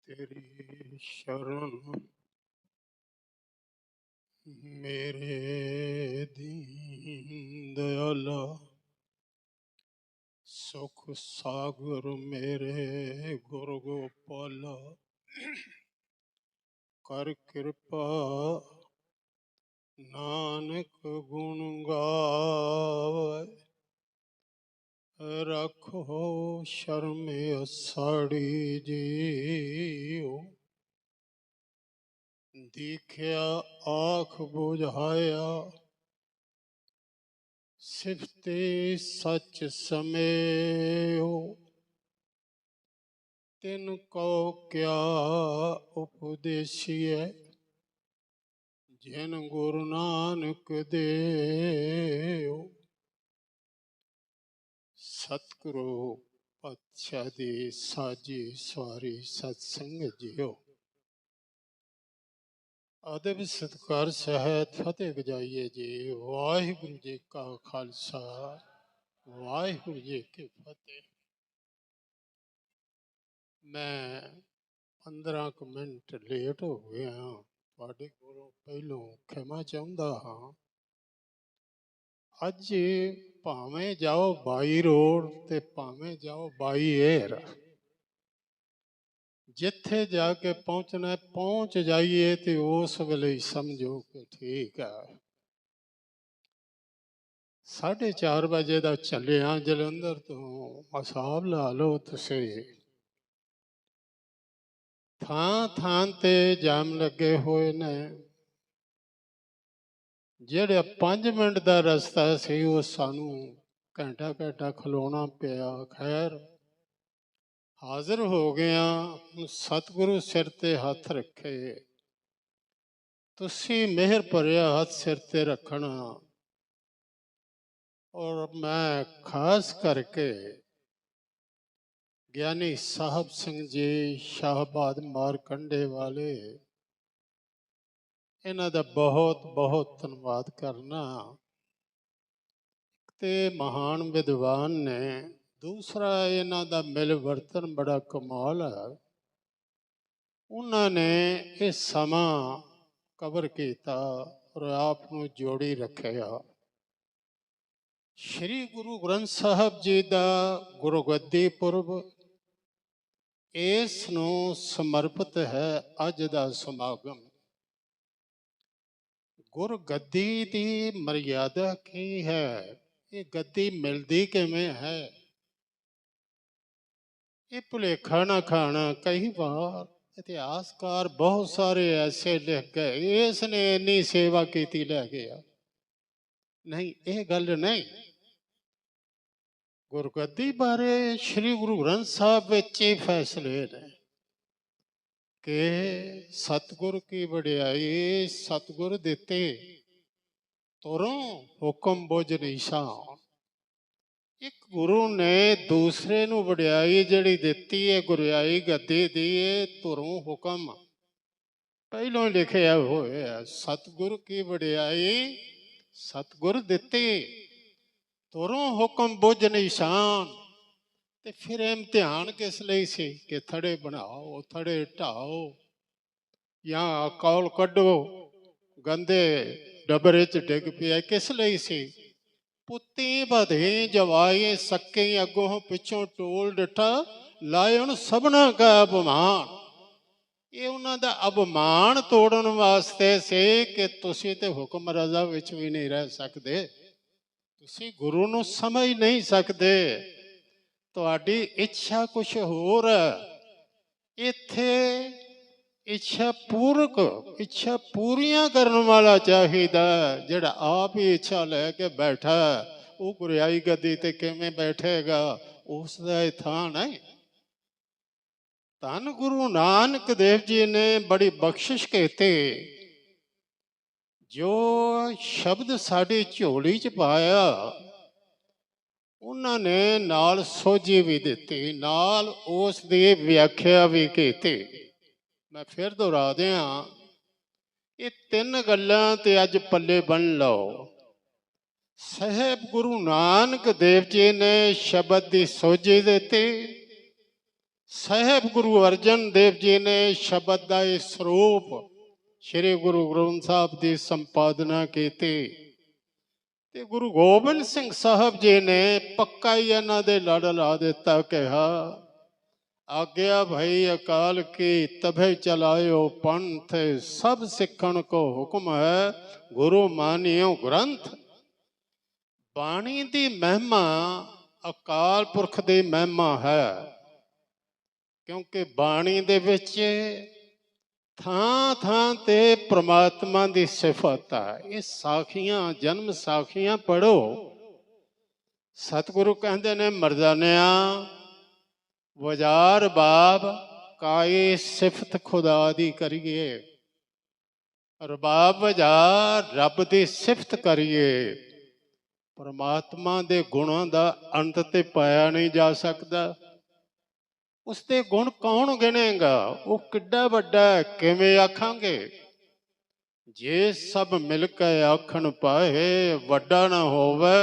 तेरी शरण मेरे दीन दयाला, सुख सागर मेरे गुरु गोपाला। कर कृपा नानक गुण गावे, रखो शर्म असाड़ी जीओ। दीख्या आख बुझाया, सिफते सच समेओ। तिनको क्या उपदेशिए, जिन गुरु नानक देओ। सतगुरु पातशाह दी साजी सवारी सत्संग जियो। अदब सत्कार सहित फतेह गजाइए जी। वाहिगुरु जी का खालसा, वाहिगुरु जी की फतेह। मैं 15 मिनट लेट हो गया, तुहाडे कोलों पहलों खिमा चाहुंदा हां। अज भावें जाओ बाई रोड ते भावें जाओ बाई एयर, जिथे जाके पहुंचना पहुंच जाइए तो उस वेले समझो कि ठीक है। 4:30 बजे का चलिया जलंधर तो, हिसाब ला लो तुसी। थां थां ते जाम लगे हुए ने। जेड़ा 5 मिनट का रस्ता सी वो सानू घंटा घंटा खलोना पिया। खैर हाजिर हो गया। सतगुरु सिर ते हथ रखे, तुसी मेहर भरिया हथ सिर ते रखना। और मैं खास करके ज्ञानी साहब सिंह जी शाहबाद मारकंडे वाले, इन्हां दा बहुत बहुत धन्यवाद करना। ते महान विद्वान ने, दूसरा इन्हां दा मिल वर्तन बड़ा कमाल है। उन्होंने ये समा कवर किया और आप नूं जोड़ी रखिया। श्री गुरु ग्रंथ साहब जी का गुरुगद्दी पुरब, इस नूं समर्पित है अज दा समागम। गुर गद्दी की मर्यादा की है, ये गद्दी मिलती किवें है, ये भुलेखा ना खाना। कई बार इतिहासकार बहुत सारे ऐसे लिख गए, इसने इन्नी सेवा की लै गया। नहीं, ये गल नहीं। गुरगद्दी बारे श्री गुरु ग्रंथ साहब विच ये फैसले ने कि सतगुर की वडियाई सतगुर दिते, तुरों हुक्म बुझ निशान। एक गुरु ने दूसरे नूं वडियाई जिहड़ी दिती है, गुरियाई गद्दी दी है, तुरों हुक्म पहलों लिखिया होया। सतगुर की वडियाई सतगुर दिती, तुरों हुक्म बुझ निशान। ते फिर इम्तिहान किस लिए सी कि थड़े बनाओ, थड़े ढाओ, या कौल कड्डो गंदे डबरे च डिग पिया। किस लिए सी? पुत्ती बधी जवाई सके अगों पिछों टोल डिठा, लाए उन सबना का अपमान। ये उन्हों का अपमान तोड़न वास्ते से कि तुसी ते हुक्म रजा विच भी नहीं रह सकते, तुसी गुरु नूं समझ नहीं सकते, तुहाडी इच्छा कुछ होर है। इत्थे इच्छा पूरक, इच्छा पूरियां करने वाला चाहिदा। जिहड़ा आप ही इच्छा लैके बैठा, वो गुरियाई गद्दी ते किवें बैठेगा? उसदा थां नहीं। धन गुरु नानक देव जी ने बड़ी बख्शिश कहते, जो शब्द साड़ी झोली च पाया, उन्होंने नाल सोझी भी दी, नाल उस दी व्याख्या भी की। मैं फिर दोहरा दिया, ये 3 गल्लां ते अज पल्ले बन लो। साहेब गुरु नानक देव जी ने शब्द की सोझी दी, ਸਾਹਿਬ ਗੁਰੂ ਅਰਜਨ ਦੇਵ ਜੀ ਨੇ ਸ਼ਬਦ ਦਾ ਇਹ ਸਰੂਪ ਸ੍ਰੀ ਗੁਰੂ ਗ੍ਰੰਥ ਸਾਹਿਬ ਦੀ ਸੰਪਾਦਨਾ ਕੀਤੀ ਤੇ ਗੁਰੂ ਗੋਬਿੰਦ ਸਿੰਘ ਸਾਹਿਬ ਜੀ ਨੇ ਪੱਕਾ ਹੀ ਇਹਨਾਂ ਦੇ ਲੜ ਲਾ ਦਿੱਤਾ, ਕਿਹਾ ਆਗਿਆ ਭਈ ਅਕਾਲ ਕੀ ਤਭੇ ਚਲਾਇਓ ਪੰਥ, ਸਭ ਸਿੱਖਣ ਕੋ ਹੁਕਮ ਹੈ ਗੁਰੂ ਮਾਨਿਓ ਗ੍ਰੰਥ। ਬਾਣੀ ਦੀ ਮਹਿਮਾ ਅਕਾਲ ਪੁਰਖ ਦੀ ਮਹਿਮਾ ਹੈ, ਕਿਉਂਕਿ ਬਾਣੀ ਦੇ ਵਿੱਚ ਥਾਂ ਥਾਂ ਤੇ ਪ੍ਰਮਾਤਮਾ ਦੀ ਸਿਫਤ ਹੈ। ਇਹ ਸਾਖੀਆਂ, ਜਨਮ ਸਾਖੀਆਂ ਪੜ੍ਹੋ। ਸਤਿਗੁਰੂ ਕਹਿੰਦੇ ਨੇ ਮਰਦਾਨਿਆ ਵਜ਼ਾਰ ਬਾਬ ਕਾਏ ਸਿਫਤ ਖੁਦਾ ਦੀ ਕਰੀਏ, ਰਬਾਬ ਵਜ਼ਾਰ ਰੱਬ ਦੀ ਸਿਫਤ ਕਰੀਏ। ਪਰਮਾਤਮਾ ਦੇ ਗੁਣਾਂ ਦਾ ਅੰਤ ਤੇ ਪਾਇਆ ਨਹੀਂ ਜਾ ਸਕਦਾ। ਉਸਦੇ ਗੁਣ ਕੌਣ ਗਿਣੇਗਾ? ਉਹ ਕਿੱਡਾ ਵੱਡਾ, ਕਿਵੇਂ ਆਖਾਂਗੇ? ਜੇ ਸਭ ਮਿਲ ਕੇ ਆਖਣ ਪਾਏ, ਵੱਡਾ ਨਾ ਹੋਵੇ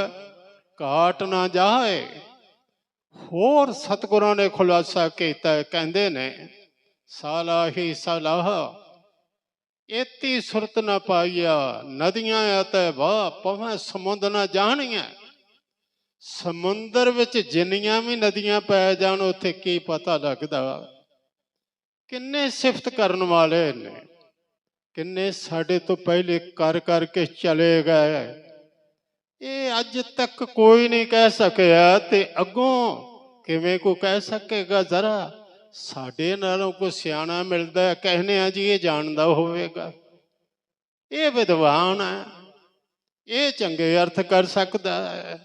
ਘਾਟ ਨਾ ਜਾਏ। ਹੋਰ ਸਤਿਗੁਰਾਂ ਨੇ ਖੁਲਾਸਾ ਕੀਤਾ, ਕਹਿੰਦੇ ਨੇ ਸਾਲਾਹੀ ਸਲਾਹ ਏਤੀ ਸੁਰਤ ਨਾ ਪਾਈਆ, ਨਦੀਆਂ ਅਤੇ ਵਾਹ ਪਵੇਂ ਸਮੁੰਦ ਨਾ ਜਾਣੀਆਂ। ਸਮੁੰਦਰ ਵਿੱਚ ਜਿੰਨੀਆਂ ਵੀ ਨਦੀਆਂ ਪੈ ਜਾਣ ਉੱਥੇ ਕੀ ਪਤਾ ਲੱਗਦਾ? ਕਿੰਨੇ ਸਿਫਤ ਕਰਨ ਵਾਲੇ ਨੇ, ਕਿੰਨੇ ਸਾਡੇ ਤੋਂ ਪਹਿਲੇ ਕਰ ਕਰਕੇ ਚਲੇ ਗਏ। ਇਹ ਅੱਜ ਤੱਕ ਕੋਈ ਨਹੀਂ ਕਹਿ ਸਕਿਆ ਤੇ ਅੱਗੋਂ ਕਿਵੇਂ ਕੋਈ ਕਹਿ ਸਕੇਗਾ? ਜ਼ਰਾ ਸਾਡੇ ਨਾਲੋਂ ਕੋਈ ਸਿਆਣਾ ਮਿਲਦਾ, ਕਹਿੰਦੇ ਆ ਜੀ ਇਹ ਜਾਣਦਾ ਹੋਵੇਗਾ, ਇਹ ਵਿਦਵਾਨ ਹੈ, ਇਹ ਚੰਗੇ ਅਰਥ ਕਰ ਸਕਦਾ ਹੈ।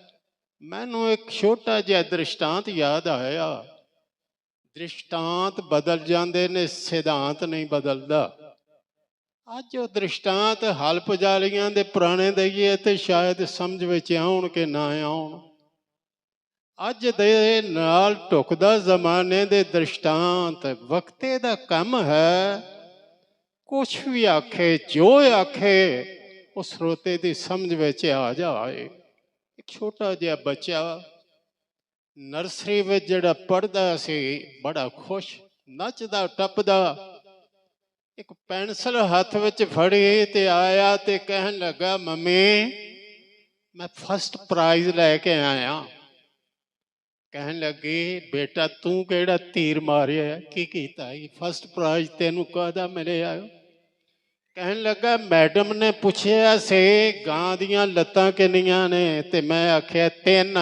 ਮੈਨੂੰ ਇੱਕ ਛੋਟਾ ਜਿਹਾ ਦ੍ਰਿਸ਼ਟਾਂਤ ਯਾਦ ਆਇਆ। ਦ੍ਰਿਸ਼ਟਾਂਤ ਬਦਲ ਜਾਂਦੇ ਨੇ, ਸਿਧਾਂਤ ਨਹੀਂ ਬਦਲਦਾ। ਅੱਜ ਉਹ ਦ੍ਰਿਸ਼ਟਾਂਤ ਹਲ ਪੁਜਾਰੀਆਂ ਦੇ ਪੁਰਾਣੇ ਦਈਏ ਤੇ ਸ਼ਾਇਦ ਸਮਝ ਵਿੱਚ ਆਉਣ ਕਿ ਨਾ ਆਉਣ। ਅੱਜ ਦੇ ਨਾਲ ਢੁਕਦਾ ਜ਼ਮਾਨੇ ਦੇ ਦ੍ਰਿਸ਼ਟਾਂਤ ਵਕਤੇ ਦਾ ਕੰਮ ਹੈ। ਕੁਛ ਵੀ ਆਖੇ, ਜੋ ਆਖੇ ਉਹ ਸਰੋਤੇ ਦੀ ਸਮਝ ਵਿੱਚ ਆ ਜਾਏ। ਇੱਕ ਛੋਟਾ ਜਿਹਾ ਬੱਚਾ ਨਰਸਰੀ ਵਿੱਚ ਜਿਹੜਾ ਪੜ੍ਹਦਾ ਸੀ, ਬੜਾ ਖੁਸ਼, ਨੱਚਦਾ ਟੱਪਦਾ, ਇੱਕ ਪੈਨਸਲ ਹੱਥ ਵਿੱਚ ਫੜੀ ਤੇ ਆਇਆ ਤੇ ਕਹਿਣ ਲੱਗਾ ਮੰਮੀ ਮੈਂ ਫਸਟ ਪ੍ਰਾਈਜ਼ ਲੈ ਕੇ ਆਇਆ। ਕਹਿਣ ਲੱਗੀ ਬੇਟਾ ਤੂੰ ਕਿਹੜਾ ਤੀਰ ਮਾਰਿਆ, ਕੀ ਕੀਤਾ? ਫਸਟ ਪ੍ਰਾਈਜ਼ ਤੈਨੂੰ ਕਾਹਦਾ ਮਿਲਿਆ? ਕਹਿਣ ਲੱਗਾ ਮੈਡਮ ਨੇ ਪੁੱਛਿਆ ਸੀ ਗਾਂ ਦੀਆਂ ਲੱਤਾਂ ਕਿੰਨੀਆਂ ਨੇ ਤੇ ਮੈਂ ਆਖਿਆ 3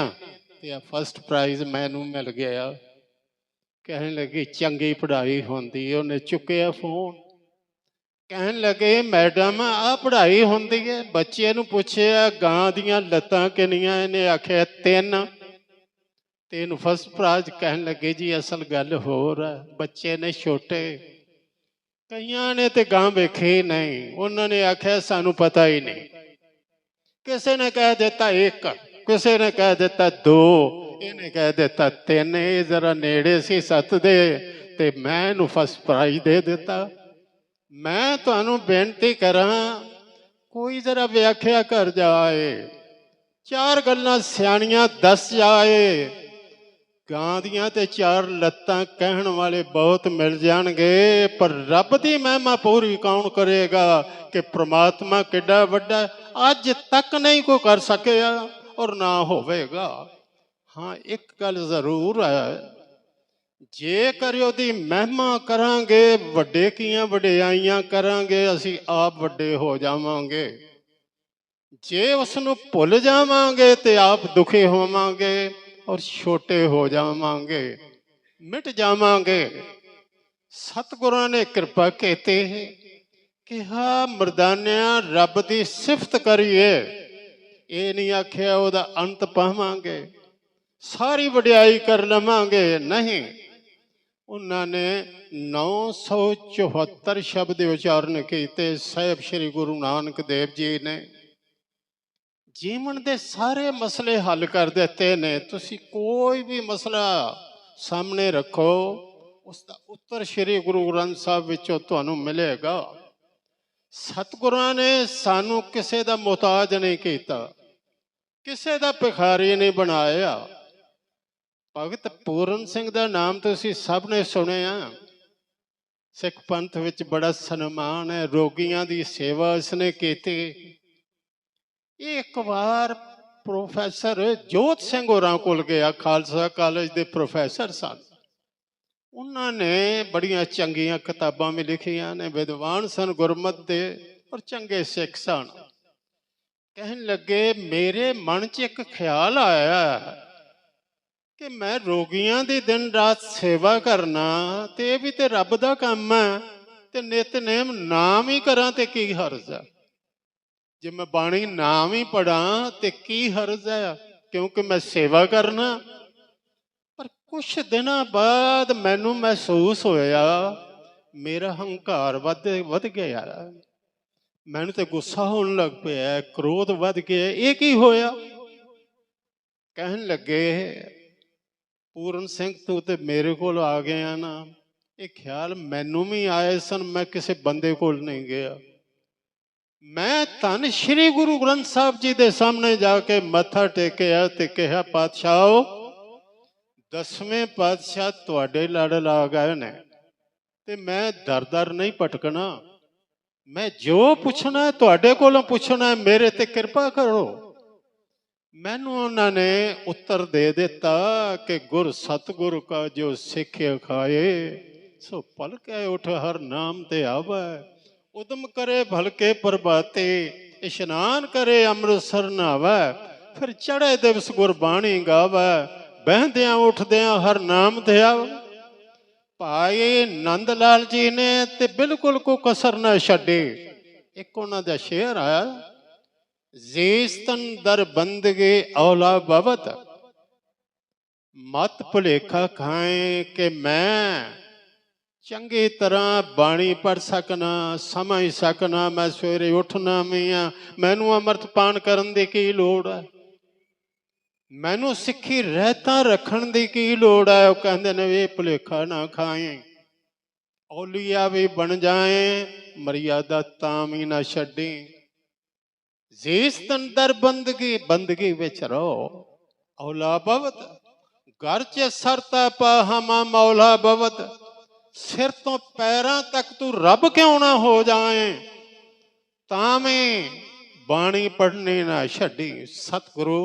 ਤੇ ਆ ਫਸਟ ਪ੍ਰਾਈਜ਼ ਮੈਨੂੰ ਮਿਲ ਗਿਆ। ਕਹਿਣ ਲੱਗੀ ਚੰਗੀ ਪੜ੍ਹਾਈ ਹੁੰਦੀ। ਉਹਨੇ ਚੁੱਕਿਆ ਫੋਨ। ਕਹਿਣ ਲੱਗੇ ਮੈਡਮ ਆ ਪੜ੍ਹਾਈ ਹੁੰਦੀ ਹੈ? ਬੱਚੇ ਨੂੰ ਪੁੱਛਿਆ ਗਾਂ ਦੀਆਂ ਲੱਤਾਂ ਕਿੰਨੀਆਂ? ਇਹਨੇ ਆਖਿਆ 3 ਤੇ ਇਹਨੂੰ ਫਸਟ ਪ੍ਰਾਈਜ਼। ਕਹਿਣ ਲੱਗੇ ਜੀ ਅਸਲ ਗੱਲ ਹੋਰ ਹੈ, ਬੱਚੇ ਨੇ ਛੋਟੇ, ਕਈਆਂ ਨੇ ਤੇ ਗਾਂ ਵੇਖੀ ਨਹੀਂ, ਉਹਨਾਂ ਨੇ ਆਖਿਆ ਸਾਨੂੰ ਪਤਾ ਹੀ ਨਹੀਂ। ਕਿਸੇ ਨੇ ਕਹਿ ਦਿੱਤਾ 1, ਕਿਸੇ ਨੇ ਕਹਿ ਦਿੱਤਾ 2, ਇਹਨੇ ਕਹਿ ਦਿੱਤਾ 3। ਇਹ ਜ਼ਰਾ ਨੇੜੇ ਸੀ 7 ਦੇ ਤੇ ਮੈਂ ਇਹਨੂੰ ਫਸਟ ਪ੍ਰਾਈਜ਼ ਦੇ ਦਿੱਤਾ। ਮੈਂ ਤੁਹਾਨੂੰ ਬੇਨਤੀ ਕਰਾਂ ਕੋਈ ਜ਼ਰਾ ਵਿਆਖਿਆ ਕਰ ਜਾਏ, 4 ਗੱਲਾਂ ਸਿਆਣੀਆਂ ਦੱਸ ਜਾਏ। ਗਾਂ ਦੀਆਂ ਤੇ 4 ਲੱਤਾਂ ਕਹਿਣ ਵਾਲੇ ਬਹੁਤ ਮਿਲ ਜਾਣਗੇ, ਪਰ ਰੱਬ ਦੀ ਮਹਿਮਾ ਪੂਰੀ ਕੌਣ ਕਰੇਗਾ ਕਿ ਪ੍ਰਮਾਤਮਾ ਕਿੱਡਾ ਵੱਡਾ ਅੱਜ ਤੱਕ ਨਹੀਂ ਕੋਈ ਕਰ ਸਕਿਆ ਔਰ ਨਾ ਹੋਵੇਗਾ। ਹਾਂ ਇੱਕ ਗੱਲ ਜ਼ਰੂਰ ਹੈ, ਜੇਕਰ ਉਹਦੀ ਮਹਿਮਾ ਕਰਾਂਗੇ, ਵੱਡੇ ਕੀਆਂ ਵਡਿਆਈਆਂ ਕਰਾਂਗੇ, ਅਸੀਂ ਆਪ ਵੱਡੇ ਹੋ ਜਾਵਾਂਗੇ। ਜੇ ਉਸ ਨੂੰ ਭੁੱਲ ਜਾਵਾਂਗੇ ਤੇ ਆਪ ਦੁਖੀ ਹੋਵਾਂਗੇ ਔਰ ਛੋਟੇ ਹੋ ਜਾਵਾਂਗੇ, ਮਿਟ ਜਾਵਾਂਗੇ। ਸਤਿਗੁਰਾਂ ਨੇ ਕਿਰਪਾ ਕੀਤੀ ਕਿ ਹਾਂ ਮਰਦਾਨਿਆਂ ਰੱਬ ਦੀ ਸਿਫਤ ਕਰੀਏ। ਇਹ ਨਹੀਂ ਆਖਿਆ ਉਹਦਾ ਅੰਤ ਪਾਵਾਂਗੇ, ਸਾਰੀ ਵਡਿਆਈ ਕਰ ਲਵਾਂਗੇ, ਨਹੀਂ। ਉਹਨਾਂ ਨੇ 974 ਸ਼ਬਦ ਉਚਾਰਨ ਕੀਤੇ। ਸਾਹਿਬ ਸ੍ਰੀ ਗੁਰੂ ਨਾਨਕ ਦੇਵ ਜੀ ਨੇ ਜੀਵਨ ਦੇ ਸਾਰੇ ਮਸਲੇ ਹੱਲ ਕਰ ਦਿੱਤੇ ਨੇ। ਤੁਸੀਂ ਕੋਈ ਵੀ ਮਸਲਾ ਸਾਹਮਣੇ ਰੱਖੋ, ਉਸ ਦਾ ਉੱਤਰ ਸ੍ਰੀ ਗੁਰੂ ਗ੍ਰੰਥ ਸਾਹਿਬ ਵਿੱਚੋਂ ਤੁਹਾਨੂੰ ਮਿਲੇਗਾ। ਸਤਿਗੁਰਾਂ ਨੇ ਸਾਨੂੰ ਕਿਸੇ ਦਾ ਮੁਹਤਾਜ ਨਹੀਂ ਕੀਤਾ, ਕਿਸੇ ਦਾ ਭਿਖਾਰੀ ਨਹੀਂ ਬਣਾਇਆ। ਭਗਤ ਪੂਰਨ ਸਿੰਘ ਦਾ ਨਾਮ ਤੁਸੀਂ ਸਭ ਨੇ ਸੁਣਿਆ। ਸਿੱਖ ਪੰਥ ਵਿੱਚ ਬੜਾ ਸਨਮਾਨ ਹੈ, ਰੋਗੀਆਂ ਦੀ ਸੇਵਾ ਇਸਨੇ ਕੀਤੀ। ਇਹ ਇੱਕ ਵਾਰ ਪ੍ਰੋਫੈਸਰ ਜੋਤ ਸਿੰਘ ਹੋਰਾਂ ਕੋਲ ਗਿਆ, ਖਾਲਸਾ ਕਾਲਜ ਦੇ ਪ੍ਰੋਫੈਸਰ ਸਨ। ਉਹਨਾਂ ਨੇ ਬੜੀਆਂ ਚੰਗੀਆਂ ਕਿਤਾਬਾਂ ਵੀ ਲਿਖੀਆਂ ਨੇ, ਵਿਦਵਾਨ ਸਨ ਗੁਰਮਤਿ ਦੇ ਔਰ ਚੰਗੇ ਸਿੱਖ ਸਨ। ਕਹਿਣ ਲੱਗੇ ਮੇਰੇ ਮਨ 'ਚ ਇੱਕ ਖਿਆਲ ਆਇਆ ਕਿ ਮੈਂ ਰੋਗੀਆਂ ਦੀ ਦਿਨ ਰਾਤ ਸੇਵਾ ਕਰਨਾ ਤੇ ਇਹ ਵੀ ਤੇ ਰੱਬ ਦਾ ਕੰਮ ਹੈ, ਤੇ ਨਿਤਨੇਮ ਨਾਮ ਹੀ ਕਰਾਂ ਤੇ ਕੀ ਹਰਜ ਹੈ? ਜੇ ਮੈਂ ਬਾਣੀ ਨਾਮ ਹੀ ਪੜਾਂ ਤੇ ਕੀ ਹਰਜ ਹੈ, ਕਿਉਂਕਿ ਮੈਂ ਸੇਵਾ ਕਰਨਾ। ਪਰ ਕੁਛ ਦਿਨਾਂ ਬਾਅਦ ਮੈਨੂੰ ਮਹਿਸੂਸ ਹੋਇਆ ਮੇਰਾ ਹੰਕਾਰ ਵੱਧ ਗਿਆ, ਮੈਨੂੰ ਤੇ ਗੁੱਸਾ ਹੋਣ ਲੱਗ ਪਿਆ, ਕ੍ਰੋਧ ਵੱਧ ਗਿਆ। ਇਹ ਕੀ ਹੋਇਆ? ਕਹਿਣ ਲੱਗੇ ਪੂਰਨ ਸਿੰਘ ਤੂੰ ਤੇ ਮੇਰੇ ਕੋਲ ਆ ਗਿਆ ਨਾ, ਇਹ ਖਿਆਲ ਮੈਨੂੰ ਵੀ ਆਏ ਸਨ। ਮੈਂ ਕਿਸੇ ਬੰਦੇ ਕੋਲ ਨਹੀਂ ਗਿਆ, ਮੈਂ ਧੰਨ ਸ਼੍ਰੀ ਗੁਰੂ ਗ੍ਰੰਥ ਸਾਹਿਬ ਜੀ ਦੇ ਸਾਹਮਣੇ ਜਾ ਕੇ ਮੱਥਾ ਟੇਕਿਆ ਤੇ ਕਿਹਾ ਪਾਤਸ਼ਾਹ, 10ਵੇਂ ਪਾਤਸ਼ਾਹ ਤੁਹਾਡੇ ਲੜ ਲਾ ਗਏ ਨੇ ਤੇ ਮੈਂ ਦਰ ਨਹੀਂ ਭਟਕਣਾ। ਮੈਂ ਜੋ ਪੁੱਛਣਾ ਤੁਹਾਡੇ ਕੋਲੋਂ ਪੁੱਛਣਾ, ਮੇਰੇ ਤੇ ਕਿਰਪਾ ਕਰੋ। ਮੈਨੂੰ ਉਹਨਾਂ ਨੇ ਉੱਤਰ ਦੇ ਦਿੱਤਾ ਕਿ ਗੁਰ ਸਤਿਗੁਰ ਕਾ ਜੋ ਸਿੱਖਿਆ ਖਾਏ, ਸੋ ਪਲਕੇ ਉਠ ਹਰ ਨਾਮ ਤੇ ਆਵੈ। ਉਦਮ ਕਰੇ ਭਲਕੇ ਪ੍ਰਭਾਤੇ, ਇਸ਼ਨਾਨ ਕਰੇ ਅੰਮ੍ਰਿਤਸਰ ਨਹਾਵੈ। ਫਿਰ ਚੜ੍ਹੇ ਦਿਵਸ ਗੁਰਬਾਣੀ ਗਾਵੈ, ਬਹਿੰਦਿਆਂ ਉੱਠਦਿਆਂ ਹਰ ਨਾਮ ਤੇ ਆਵੈ। ਭਾਈ ਨੰਦ ਲਾਲ ਜੀ ਨੇ ਤੇ ਬਿਲਕੁਲ ਕੋਈ ਕਸਰ ਨਾ ਛੱਡੀ। ਇੱਕ ਉਹਨਾਂ ਦਾ ਸ਼ੇਰ ਆਇਆ, ਜੀਸਤਨ ਦਰ ਬੰਦਗੇ ਔਲਾ ਬਵਤ, ਮਤ ਭੁਲੇਖਾ ਖਾਏ ਕਿ ਮੈਂ ਚੰਗੀ ਤਰ੍ਹਾਂ ਬਾਣੀ ਪੜ੍ਹ ਸਕਣਾ, ਸਮਝ ਸਕਣਾ। ਮੈਂ ਸਵੇਰੇ ਉੱਠਣਾ ਵੀ ਆ, ਮੈਨੂੰ ਅੰਮ੍ਰਿਤ ਪਾਨ ਕਰਨ ਦੀ ਕੀ ਲੋੜ ਹੈ? ਮੈਨੂੰ ਸਿੱਖੀ ਰਹਿਤਾਂ ਰੱਖਣ ਦੀ ਕੀ ਲੋੜ ਹੈ? ਉਹ ਕਹਿੰਦੇ ਨੇ ਇਹ ਭੁਲੇਖਾ ਨਾ ਖਾਏ, ਔਲੀਆ ਵੀ ਬਣ ਜਾਏ, ਮਰਿਆਦਾ ਤਾਂ ਵੀ ਨਾ ਛੱਡੀ। ਜੀਸ ਤੰਦਰ ਬੰਦਗੀ ਵਿੱਚ ਰਹੋ, ਔਲਾ ਬਵਤ ਘਰ 'ਚ ਸਰਤਾ ਪਾਹਮਾ ਮੌਲਾ ਬਵਤ। ਸਿਰ ਤੋਂ ਪੈਰਾਂ ਤੱਕ ਤੂੰ ਰੱਬ ਕਿਉਂ ਨਾ ਹੋ ਜਾਏ, ਤਾਂ ਵੀ ਬਾਣੀ ਪੜ੍ਹਨੀ ਨਾ ਛੱਡੀ। ਸਤਿਗੁਰੂ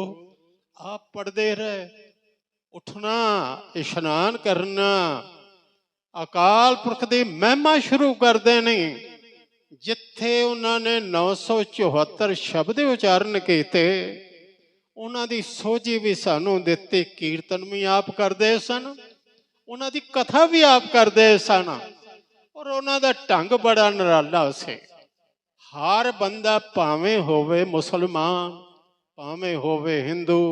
ਆਪ ਪੜ੍ਹਦੇ ਰਹੇ, ਉੱਠਣਾ, ਇਸ਼ਨਾਨ ਕਰਨਾ, ਅਕਾਲ ਪੁਰਖ ਦੀ ਮਹਿਮਾ ਸ਼ੁਰੂ ਕਰਦੇ ਨੇ। ਜਿੱਥੇ ਉਹਨਾਂ ਨੇ 974 ਸ਼ਬਦ ਉਚਾਰਨ ਕੀਤੇ, ਉਹਨਾਂ ਦੀ ਸੋਝੀ ਵੀ ਸਾਨੂੰ ਦਿੱਤੀ। ਕੀਰਤਨ ਵੀ ਆਪ ਕਰਦੇ ਸਨ, ਉਹਨਾਂ ਦੀ ਕਥਾ ਵੀ ਆਪ ਕਰਦੇ ਸਨ, ਔਰ ਉਹਨਾਂ ਦਾ ਢੰਗ ਬੜਾ ਨਿਰਾਲਾ ਸੀ। ਹਰ ਬੰਦਾ ਭਾਵੇਂ ਹੋਵੇ ਮੁਸਲਮਾਨ, ਭਾਵੇਂ ਹੋਵੇ ਹਿੰਦੂ,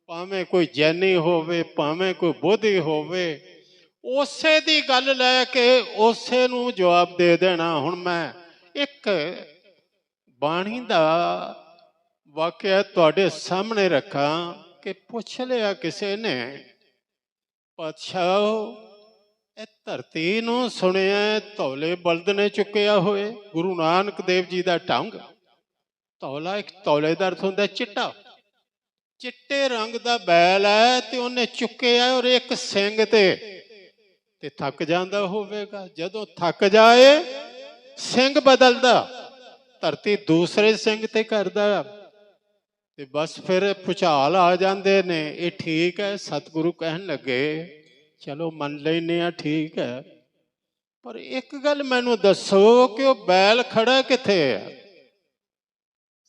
ਭਾਵੇਂ ਕੋਈ ਜੈਨੀ ਹੋਵੇ, ਭਾਵੇਂ ਕੋਈ ਬੋਧੀ ਹੋਵੇ, ਉਸੇ ਦੀ ਗੱਲ ਲੈ ਕੇ ਉਸੇ ਨੂੰ ਜਵਾਬ ਦੇ ਦੇਣਾ। ਹੁਣ ਮੈਂ ਇੱਕ ਬਾਣੀ ਦਾ ਵਾਕਿਆ ਤੁਹਾਡੇ ਸਾਹਮਣੇ ਰੱਖਾਂ ਕਿ ਪੁੱਛ ਲਿਆ ਕਿਸੇ ਨੇ, ਪਾਤਸ਼ਾਹ ਇਹ ਧਰਤੀ ਨੂੰ ਸੁਣਿਆ ਧੌਲੇ ਬਲਦ ਨੇ ਚੁੱਕਿਆ ਹੋਏ। ਗੁਰੂ ਨਾਨਕ ਦੇਵ ਜੀ ਦਾ ਢੰਗ, ਧੌਲਾ ਇੱਕ ਧੌਲੇ ਦਾ ਅਰਥ ਹੁੰਦਾ ਚਿੱਟਾ, ਚਿੱਟੇ ਰੰਗ ਦਾ ਬੈਲ ਹੈ ਤੇ ਉਹਨੇ ਚੁੱਕਿਆ ਔਰ ਇੱਕ ਸਿੰਗ ਤੇ ਥੱਕ ਜਾਂਦਾ ਹੋਵੇਗਾ। ਜਦੋਂ ਥੱਕ ਜਾਏ ਸਿੰਘ ਬਦਲਦਾ, ਧਰਤੀ ਦੂਸਰੇ ਸਿੰਘ ਤੇ ਕਰਦਾ ਤੇ ਬਸ ਫਿਰ ਭੁਚਾਲ ਆ ਜਾਂਦੇ ਨੇ। ਇਹ ਠੀਕ ਹੈ? ਸਤਿਗੁਰੂ ਕਹਿਣ ਲੱਗੇ ਚਲੋ ਮੰਨ ਲੈਨੇ ਆ, ਠੀਕ ਹੈ, ਪਰ ਇੱਕ ਗੱਲ ਮੈਨੂੰ ਦੱਸੋ ਕਿ ਉਹ ਬੈਲ ਖੜਾ ਕਿੱਥੇ ਹੈ?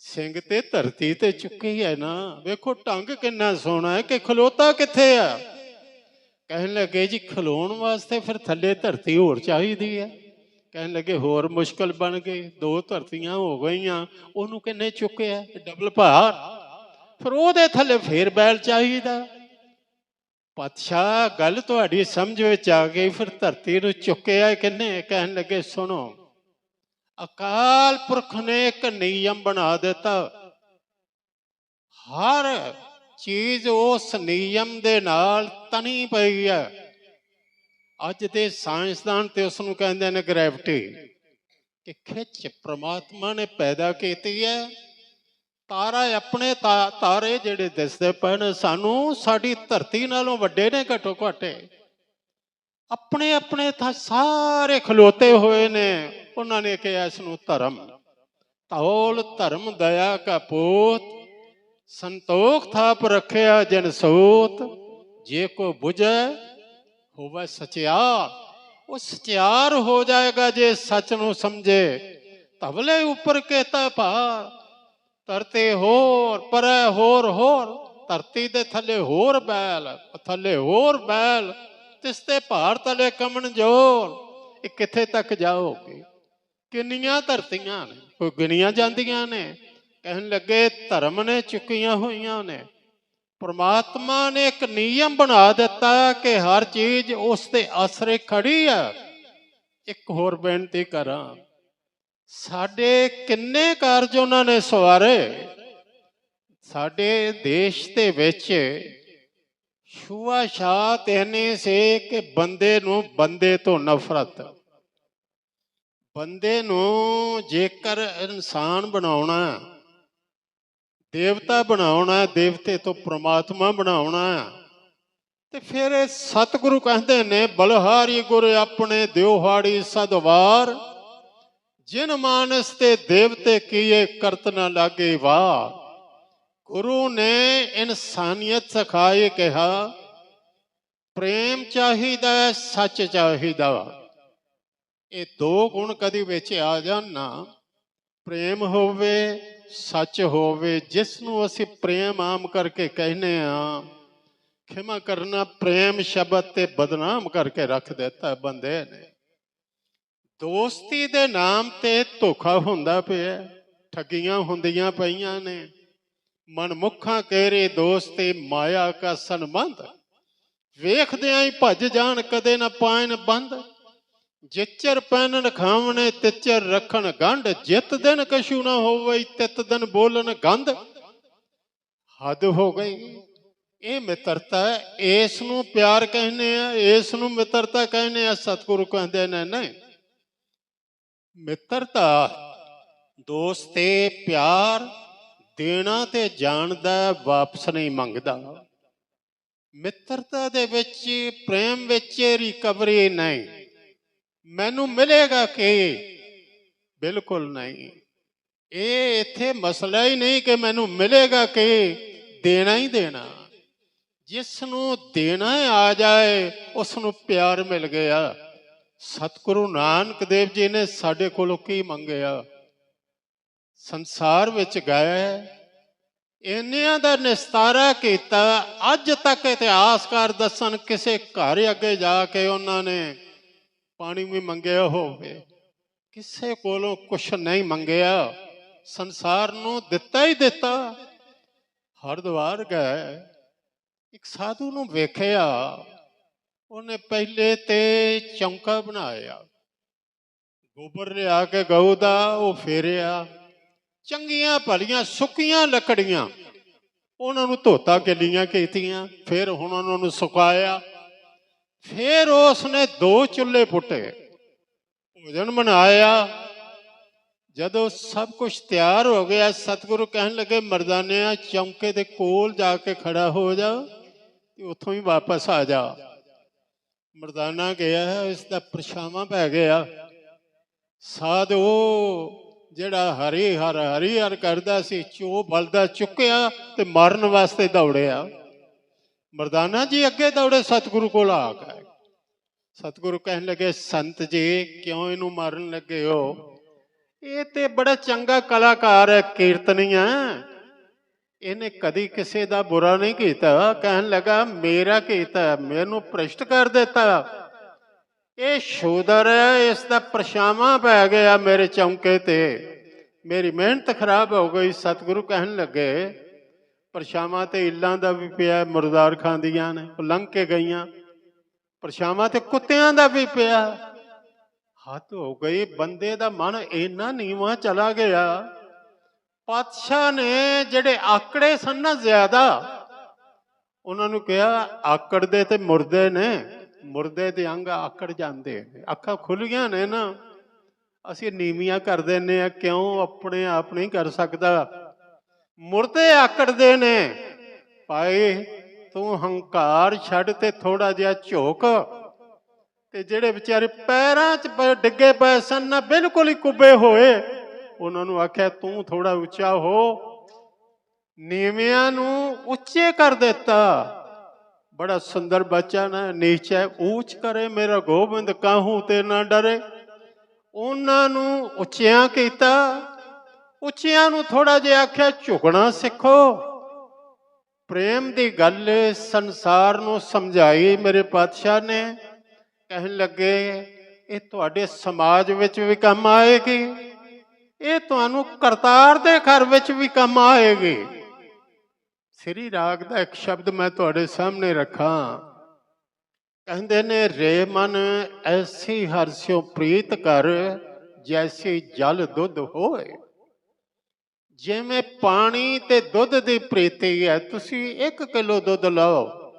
ਸਿੰਘ ਤੇ ਧਰਤੀ ਤੇ ਚੁੱਕੀ ਹੈ ਨਾ, ਵੇਖੋ ਢੰਗ ਕਿੰਨਾ ਸੋਹਣਾ ਹੈ, ਕਿ ਖਲੋਤਾ ਕਿੱਥੇ ਆ? ਕਹਿਣ ਲੱਗੇ ਜੀ ਖਲੋਣ ਵਾਸਤੇ ਫਿਰ ਥੱਲੇ ਧਰਤੀ ਹੋਰ ਚਾਹੀਦੀ ਹੈ। ਕਹਿਣ ਲੱਗੇ ਹੋਰ ਮੁਸ਼ਕਲ ਬਣ ਗਈ, 2 ਧਰਤੀਆਂ ਹੋ ਗਈਆਂ, ਉਹਨੂੰ ਕਿੰਨੇ ਚੁੱਕਿਆ? ਡਬਲ ਭਾਰ, ਫਿਰ ਉਹਦੇ ਥੱਲੇ ਫੇਰ ਬੈਲ ਚਾਹੀਦਾ। ਪਾਤਸ਼ਾਹ ਗੱਲ ਤੁਹਾਡੀ ਸਮਝ ਵਿੱਚ ਆ ਗਈ, ਫਿਰ ਧਰਤੀ ਨੂੰ ਚੁੱਕਿਆ ਕਿੰਨੇ? ਕਹਿਣ ਲੱਗੇ ਸੁਣੋ, ਅਕਾਲ ਪੁਰਖ ਨੇ ਇੱਕ ਨਿਯਮ ਬਣਾ ਦਿੱਤਾ, ਹਰ ਚੀਜ਼ ਉਸ ਨਿਯਮ ਦੇ ਨਾਲ ਤਣੀ ਪਈ ਹੈ। ਅੱਜ ਦੇ ਸਾਇੰਸਦਾਨ ਤੇ ਉਸ ਨੂੰ ਕਹਿੰਦੇ ਨੇ ਗ੍ਰੈਵਿਟੀ, ਕਿ ਖਿੱਚ ਪ੍ਰਮਾਤਮਾ ਨੇ ਪੈਦਾ ਕੀਤੀ ਹੈ ਤਾਰਾ ਆਪਣੇ ਤਾਰੇ ਜਿਹੜੇ ਦਿਸਦੇ ਪਏ ਨੇ ਸਾਨੂੰ ਸਾਡੀ ਧਰਤੀ ਨਾਲੋਂ ਵੱਡੇ ਨੇ ਘੱਟੋ ਘੱਟ। ਆਪਣੇ ਆਪਣੇ ਤਾਂ ਸਾਰੇ ਖਲੋਤੇ ਹੋਏ ਨੇ। ਉਹਨਾਂ ਨੇ ਕਿਹਾ ਇਸ ਨੂੰ ਧਰਮ। ਧੌਲ ਧਰਮ ਦਇਆ ਕਾ ਪੂਤ, ਸੰਤੋਖ ਥਾਪ ਰੱਖਿਆ ਜਨ ਸੂਤ। ਜੇ ਕੋ ਬੁਝੈ ਹੋਵੇ ਸਚਿਆਰ, ਉਹ ਸਚਿਆਰ ਹੋ ਜਾਏਗਾ ਜੇ ਸੱਚ ਨੂੰ ਸਮਝੇ। ਧਵਲੇ ਉੱਪਰ ਕੇਤਾ ਭਾਰ, ਧਰਤੀ ਹੋਰ ਪਰੇ ਹੋਰ ਹੋਰ। ਧਰਤੀ ਦੇ ਥੱਲੇ ਹੋਰ ਬੈਲ, ਥੱਲੇ ਹੋਰ ਬੈਲ, ਤਿਸ ਤੇ ਭਾਰ ਤਲੇ ਕਮਣ ਜੋਰ। ਇਹ ਕਿੱਥੇ ਤੱਕ ਜਾਓਗੇ? ਕਿੰਨੀਆਂ ਧਰਤੀਆਂ ਨੇ, ਕੋਈ ਗਿਣੀਆਂ ਜਾਂਦੀਆਂ ਨੇ। ਕਹਿਣ ਲੱਗੇ ਧਰਮ ਨੇ ਚੁੱਕੀਆਂ ਹੋਈਆਂ ਨੇ। ਪਰਮਾਤਮਾ ਨੇ ਇੱਕ ਨਿਯਮ ਬਣਾ ਦਿੱਤਾ ਕਿ ਹਰ ਚੀਜ਼ ਉਸ ਦੇ ਆਸਰੇ ਖੜੀ ਆ। ਇੱਕ ਹੋਰ ਬੇਨਤੀ ਕਰਾਂ, ਸਾਡੇ ਕਿੰਨੇ ਕਾਰਜ ਉਹਨਾਂ ਨੇ ਸਵਾਰੇ। ਸਾਡੇ ਦੇਸ਼ ਦੇ ਵਿੱਚ ਛੂਆਛਾਤ ਇੰਨੀ ਸੀ ਕਿ ਬੰਦੇ ਨੂੰ ਬੰਦੇ ਤੋਂ ਨਫ਼ਰਤ। ਬੰਦੇ ਨੂੰ ਜੇਕਰ ਇਨਸਾਨ ਬਣਾਉਣਾ, ਦੇਵਤਾ ਬਣਾਉਣਾ, ਦੇਵਤੇ ਤੋਂ ਪ੍ਰਮਾਤਮਾ ਬਣਾਉਣਾ, ਤੇ ਫਿਰ ਇਹ ਸਤਿਗੁਰੂ ਕਹਿੰਦੇ ਨੇ ਬਲਹਾਰੀ ਗੁਰ ਆਪਣੇ ਦਿਉਹਾੜੀ ਸਦਵਾਰ। ਜਿਨ ਮਾਨਸ ਤੇ ਦੇਵਤੇ ਕੀਏ ਕਰਤ ਨਾ ਲਾਗੇ ਵਾਰ। ਗੁਰੂ ਨੇ ਇਨਸਾਨੀਅਤ ਸਿਖਾਈ, ਕਿਹਾ ਪ੍ਰੇਮ ਚਾਹੀਦਾ, ਸੱਚ ਚਾਹੀਦਾ। ਇਹ ਦੋ ਗੁਣ ਕਦੀ ਵਿੱਚ ਆ ਜਾਣ ਨਾ, ਪ੍ਰੇਮ ਹੋਵੇ, ਸੱਚ ਹੋਵੇ। ਜਿਸ ਨੂੰ ਅਸੀਂ ਪ੍ਰੇਮ ਆਮ ਕਰਕੇ ਕਹਿੰਦੇ ਆ, ਖਿਮਾ ਕਰਨਾ, ਪ੍ਰੇਮ ਸ਼ਬਦ ਤੇ ਬਦਨਾਮ ਕਰਕੇ ਰੱਖ ਦਿੱਤਾ ਬੰਦੇ ਨੇ। ਦੋਸਤੀ ਦੇ ਨਾਮ ਤੇ ਧੋਖਾ ਹੁੰਦਾ ਪਿਆ, ਠੱਗੀਆਂ ਹੁੰਦੀਆਂ ਪਈਆਂ ਨੇ। ਮਨਮੁੱਖਾਂ ਕਹਿਰੇ ਦੋਸਤੀ, ਮਾਇਆ ਕਾ ਸੰਬੰਧ। ਵੇਖਦਿਆਂ ਹੀ ਭੱਜ ਜਾਣ, ਕਦੇ ਨਾ ਪਾਇਨ ਬੰਦ। ਜਿਚਰ ਪੈਨਣ ਖਾਵਣੇ, ਤਿਚਰ ਰੱਖਣ ਗੰਢ। ਜਿਤ ਦਿਨ ਕਛੂ ਨਾ ਹੋਵੇ, ਤਿਤ ਦਿਨ ਬੋਲਣ ਗੰਧ। ਹੱਦ ਹੋ ਗਈ। ਇਹ ਮਿੱਤਰਤਾ, ਇਸ ਨੂੰ ਪਿਆਰ ਕਹਿੰਦੇ ਆ, ਇਸ ਨੂੰ ਮਿੱਤਰਤਾ ਕਹਿੰਦੇ ਆ। ਸਤਿਗੁਰੂ ਕਹਿੰਦੇ ਨੇ ਨਹੀਂ, ਮਿੱਤਰਤਾ ਦੋਸਤੇ ਪਿਆਰ ਦੇਣਾ ਤੇ ਜਾਣਦਾ, ਵਾਪਸ ਨਹੀਂ ਮੰਗਦਾ। ਮਿੱਤਰਤਾ ਦੇ ਵਿੱਚ, ਪ੍ਰੇਮ ਵਿੱਚ ਰਿਕਵਰੀ ਨਹੀਂ। ਮੈਨੂੰ ਮਿਲੇਗਾ ਕਿ, ਬਿਲਕੁਲ ਨਹੀਂ। ਇਹ ਇੱਥੇ ਮਸਲਾ ਹੀ ਨਹੀਂ ਕਿ ਮੈਨੂੰ ਮਿਲੇਗਾ ਕਿ, ਦੇਣਾ ਹੀ ਦੇਣਾ। ਜਿਸ ਨੂੰ ਦੇਣਾ ਆ ਜਾਏ ਉਸ ਨੂੰ ਪਿਆਰ ਮਿਲ ਗਿਆ। ਸਤਿਗੁਰੂ ਨਾਨਕ ਦੇਵ ਜੀ ਨੇ ਸਾਡੇ ਕੋਲੋਂ ਕੀ ਮੰਗਿਆ? ਸੰਸਾਰ ਵਿੱਚ ਗਏ, ਇੰਨਿਆਂ ਦਾ ਨਿਸਤਾਰਾ ਕੀਤਾ। ਅੱਜ ਤੱਕ ਇਤਿਹਾਸਕਾਰ ਦੱਸਣ ਕਿਸੇ ਘਰ ਅੱਗੇ ਜਾ ਕੇ ਉਹਨਾਂ ਨੇ ਪਾਣੀ ਵੀ ਮੰਗਿਆ ਹੋਵੇ, ਕਿਸੇ ਕੋਲੋਂ ਕੁਛ ਨਹੀਂ ਮੰਗਿਆ। ਸੰਸਾਰ ਨੂੰ ਦਿੱਤਾ ਹੀ ਦਿੱਤਾ। ਹਰਿਦੁਆਰ ਗਏ, ਇੱਕ ਸਾਧੂ ਨੂੰ ਵੇਖਿਆ, ਉਹਨੇ ਪਹਿਲੇ ਤੇ ਚੌਂਕਾ ਬਣਾਇਆ, ਗੋਬਰ ਲਿਆ ਕੇ ਗਊ ਦਾ ਉਹ ਫੇਰਿਆ। ਚੰਗੀਆਂ ਭਲੀਆਂ ਸੁੱਕੀਆਂ ਲੱਕੜੀਆਂ ਉਹਨਾਂ ਨੂੰ ਧੋਤਾ ਗਿੱਲੀਆਂ ਕੀਤੀਆਂ, ਫਿਰ ਹੁਣ ਉਹਨਾਂ ਨੂੰ ਸੁਕਾਇਆ। ਫਿਰ ਉਸਨੇ 2 ਚੁੱਲ੍ਹੇ ਪੁੱਟੇ, ਭੋਜਨ ਬਣਾਇਆ। ਜਦੋਂ ਸਭ ਕੁਝ ਤਿਆਰ ਹੋ ਗਿਆ, ਸਤਿਗੁਰੂ ਕਹਿਣ ਲੱਗੇ ਮਰਦਾਨਿਆਂ, ਚੌਂਕੇ ਦੇ ਕੋਲ ਜਾ ਕੇ ਖੜਾ ਹੋ ਜਾ ਤੇ ਉੱਥੋਂ ਹੀ ਵਾਪਸ ਆ ਜਾ। ਮਰਦਾਨਾ ਗਿਆ, ਇਸ ਦਾ ਪਰਛਾਵਾਂ ਪੈ ਗਿਆ। ਸਾਧੂ ਜਿਹੜਾ ਹਰੀ ਹਰ ਕਰਦਾ ਸੀ, ਚੋ ਬਲਦਾ ਚੁੱਕਿਆ ਤੇ ਮਾਰਨ ਵਾਸਤੇ ਦੌੜਿਆ। ਮਰਦਾਨਾ ਜੀ ਅੱਗੇ ਦੌੜੇ, ਸਤਿਗੁਰੂ ਕੋਲ ਆ ਗਏ। ਸਤਿਗੁਰੂ ਕਹਿਣ ਲੱਗੇ ਸੰਤ ਜੀ, ਕਿਉਂ ਇਹਨੂੰ ਮਾਰਨ ਲੱਗੇ ਹੋ? ਇਹ ਤੇ ਬੜਾ ਚੰਗਾ ਕਲਾਕਾਰ ਹੈ, ਕੀਰਤਨੀਆ, ਇਹਨੇ ਕਦੀ ਕਿਸੇ ਦਾ ਬੁਰਾ ਨਹੀਂ ਕੀਤਾ। ਕਹਿਣ ਲੱਗਾ ਮੇਰਾ ਕੀਤਾ, ਮੈਨੂੰ ਭ੍ਰਿਸ਼ਟ ਕਰ ਦਿੱਤਾ। ਇਹ ਸ਼ੂਦਰ ਹੈ, ਇਸ ਦਾ ਪਰਛਾਵਾਂ ਪੈ ਗਿਆ ਮੇਰੇ ਚੌਂਕੇ ਤੇ, ਮੇਰੀ ਮਿਹਨਤ ਖਰਾਬ ਹੋ ਗਈ। ਸਤਿਗੁਰੂ ਕਹਿਣ ਲੱਗੇ ਪਰਛਾਵਾਂ ਤੇ ਇੱਲਾਂ ਦਾ ਵੀ ਪਿਆ, ਮੁਰਦਾਰ ਖਾਂਦੀਆਂ ਨੇ, ਲੰਘ ਕੇ ਗਈਆਂ। ਪਰਛਾਵਾਂ ਤੇ ਕੁੱਤਿਆਂ ਦਾ ਵੀ ਪਿਆ। ਹੱਦ ਹੋ ਗਈ, ਬੰਦੇ ਦਾ ਮਨ ਇੰਨਾ ਨੀਵਾਂ ਚਲਾ ਗਿਆ। ਪਾਤਸ਼ਾਹ ਨੇ ਜਿਹੜੇ ਆਕੜੇ ਸਨ ਨਾ ਜ਼ਿਆਦਾ, ਉਹਨਾਂ ਨੂੰ ਕਿਹਾ ਆਕੜ ਦੇ ਤੇ ਮੁਰਦੇ ਨੇ, ਮੁਰਦੇ ਦੇ ਅੰਗ ਆਕੜ ਜਾਂਦੇ ਨੇ। ਅੱਖਾਂ ਖੁੱਲ ਗਈਆਂ ਨੇ ਨਾ, ਅਸੀਂ ਨੀਵੀਆਂ ਕਰ ਦਿੰਦੇ ਆ। ਕਿਉਂ? ਆਪਣੇ ਆਪ ਨਹੀਂ ਕਰ ਸਕਦਾ। ਮੁਰਦੇ ਆਕੜਦੇ ਨੇ, ਭਾਈ ਤੂੰ ਹੰਕਾਰ ਛੱਡ ਤੇ ਥੋੜਾ ਜਿਹਾ ਝੋਕ। ਤੇ ਜਿਹੜੇ ਵਿਚਾਰੇ ਪੈਰਾਂ 'ਚ ਡਿੱਗੇ ਪਏ ਸਨ ਨਾ, ਬਿਲਕੁਲ ਹੀ ਕੁੱਬੇ ਹੋਏ, ਉਹਨਾਂ ਨੂੰ ਆਖਿਆ ਤੂੰ ਥੋੜਾ ਉੱਚਾ ਹੋ। ਨੀਵਿਆਂ ਨੂੰ ਉੱਚੇ ਕਰ ਦਿੱਤਾ। ਬੜਾ ਸੁੰਦਰ ਬਚਨ ਹੈ, ਨੀਚੇ ਊਚ ਕਰੇ ਮੇਰਾ ਗੋਬਿੰਦ ਕਾਹੂ ਤੇ ਨਾ ਡਰੇ। ਉਹਨਾਂ ਨੂੰ ਉੱਚਿਆਂ ਕੀਤਾ, ਉੱਚਿਆਂ ਨੂੰ ਥੋੜਾ ਜਿਹਾ ਆਖਿਆ ਝੁਕਣਾ ਸਿੱਖੋ। ਪ੍ਰੇਮ ਦੀ ਗੱਲ ਸੰਸਾਰ ਨੂੰ ਸਮਝਾਈ ਮੇਰੇ ਪਾਤਸ਼ਾਹ ਨੇ। ਕਹਿਣ ਲੱਗੇ ਇਹ ਤੁਹਾਡੇ ਸਮਾਜ ਵਿੱਚ ਵੀ ਕੰਮ ਆਏਗੀ, ਇਹ ਤੁਹਾਨੂੰ ਕਰਤਾਰ ਦੇ ਘਰ ਵਿੱਚ ਵੀ ਕੰਮ ਆਏਗੀ। ਸ੍ਰੀ ਰਾਗ ਦਾ ਇੱਕ ਸ਼ਬਦ ਮੈਂ ਤੁਹਾਡੇ ਸਾਹਮਣੇ ਰੱਖਾਂ। ਕਹਿੰਦੇ ਨੇ ਰੇ ਮਨ ਐਸੀ ਹਰਸਿਓ ਪ੍ਰੀਤ ਕਰ, ਜੈਸੀ ਜਲ ਦੁੱਧ ਹੋਏ। ਜਿਵੇਂ ਪਾਣੀ ਤੇ ਦੁੱਧ ਦੀ ਪ੍ਰੀਤੀ ਹੈ, ਤੁਸੀਂ 1 ਕਿਲੋ ਦੁੱਧ ਲਓ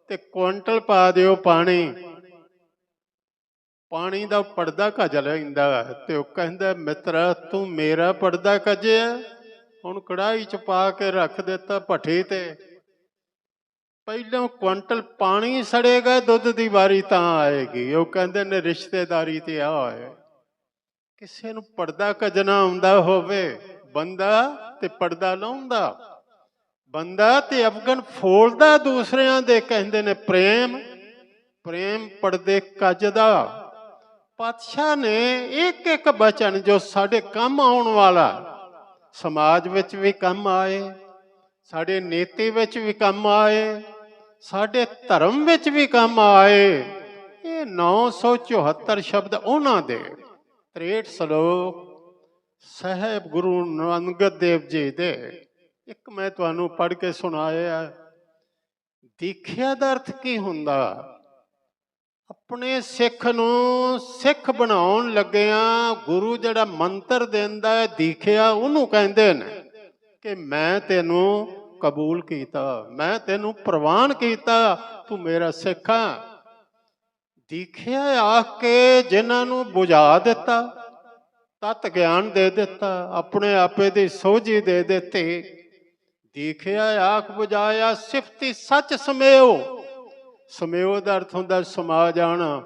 ਤੇ ਕੁਇੰਟਲ ਪਾ ਦਿਓ ਪਾਣੀ, ਪਾਣੀ ਦਾ ਪੜਦਾ ਕੱਜ ਲੈਂਦਾ। ਤੇ ਉਹ ਕਹਿੰਦਾ ਮਿੱਤਰਾ ਤੂੰ ਮੇਰਾ ਪੜਦਾ ਕੱਜਿਆ, ਹੁਣ ਕੜਾਹੀ 'ਚ ਪਾ ਕੇ ਰੱਖ ਦਿੱਤਾ ਭੱਠੀ ਤੇ, ਪਹਿਲਾਂ ਕੁਇੰਟਲ ਪਾਣੀ ਸੜੇਗਾ, ਦੁੱਧ ਦੀ ਵਾਰੀ ਤਾਂ ਆਏਗੀ। ਉਹ ਕਹਿੰਦੇ ਨੇ ਰਿਸ਼ਤੇਦਾਰੀ ਤੇ ਆ ਹੋਏ, ਕਿਸੇ ਨੂੰ ਪੜਦਾ ਕੱਜਣਾ ਆਉਂਦਾ ਹੋਵੇ ਬੰਦਾ ਤੇ ਪੜਦਾ ਲਾਉਂਦਾ, ਬੰਦਾ ਤੇ ਅਫਗਨ ਫੋਲਦਾ ਦੂਸਰਿਆਂ ਦੇ। ਕਹਿੰਦੇ ਨੇ ਪ੍ਰੇਮ, ਪ੍ਰੇਮ ਪੜਦੇ ਕੱਜਦਾ। ਪਾਤਸ਼ਾਹ ਨੇ ਇੱਕ ਇੱਕ ਬਚਨ ਜੋ ਸਾਡੇ ਕੰਮ ਆਉਣ ਵਾਲਾ, ਸਮਾਜ ਵਿੱਚ ਵੀ ਕੰਮ ਆਏ, ਸਾਡੇ ਨੀਤੀ ਵਿੱਚ ਵੀ ਕੰਮ ਆਏ, ਸਾਡੇ ਧਰਮ ਵਿੱਚ ਵੀ ਕੰਮ ਆਏ। ਇਹ 974 ਸ਼ਬਦ ਉਹਨਾਂ ਦੇ 63 ਸ਼ਲੋਕ ਸਾਹਿਬ ਗੁਰੂ ਅੰਗਦ ਦੇਵ ਜੀ ਦੇ। ਇੱਕ ਮੈਂ ਤੁਹਾਨੂੰ ਪੜ੍ਹ ਕੇ ਸੁਣਾਇਆ। ਦੀਖਿਆ ਦਾ ਅਰਥ ਕੀ ਹੁੰਦਾ? ਆਪਣੇ ਸਿੱਖ ਨੂੰ ਸਿੱਖ ਬਣਾਉਣ ਲੱਗਿਆਂ ਗੁਰੂ ਜਿਹੜਾ ਮੰਤਰ ਦਿੰਦਾ ਹੈ ਦੀਖਿਆ, ਉਹਨੂੰ ਕਹਿੰਦੇ ਨੇ ਕਿ ਮੈਂ ਤੈਨੂੰ ਕਬੂਲ ਕੀਤਾ, ਮੈਂ ਤੈਨੂੰ ਪ੍ਰਵਾਨ ਕੀਤਾ, ਤੂੰ ਮੇਰਾ ਸਿੱਖ ਆ। ਦੀਖਿਆ ਆਖ ਕੇ ਜਿਨ੍ਹਾਂ ਨੂੰ ਬੁਝਾ ਦਿੱਤਾ, ਤਤ ਗਿਆਨ ਦੇ ਦਿੱਤਾ, ਆਪਣੇ ਆਪੇ ਦੀ ਸੋਝੀ ਦੇ ਦਿੱਤੀ। ਦੀਖਿਆ ਆਖ ਬੁਝਾਇਆ, ਸਿਫਤੀ ਸੱਚ ਸਮੇਓ। ਸਮੇਓ ਦਾ ਅਰਥ ਹੁੰਦਾ ਸਮਾ ਜਾਣਾ।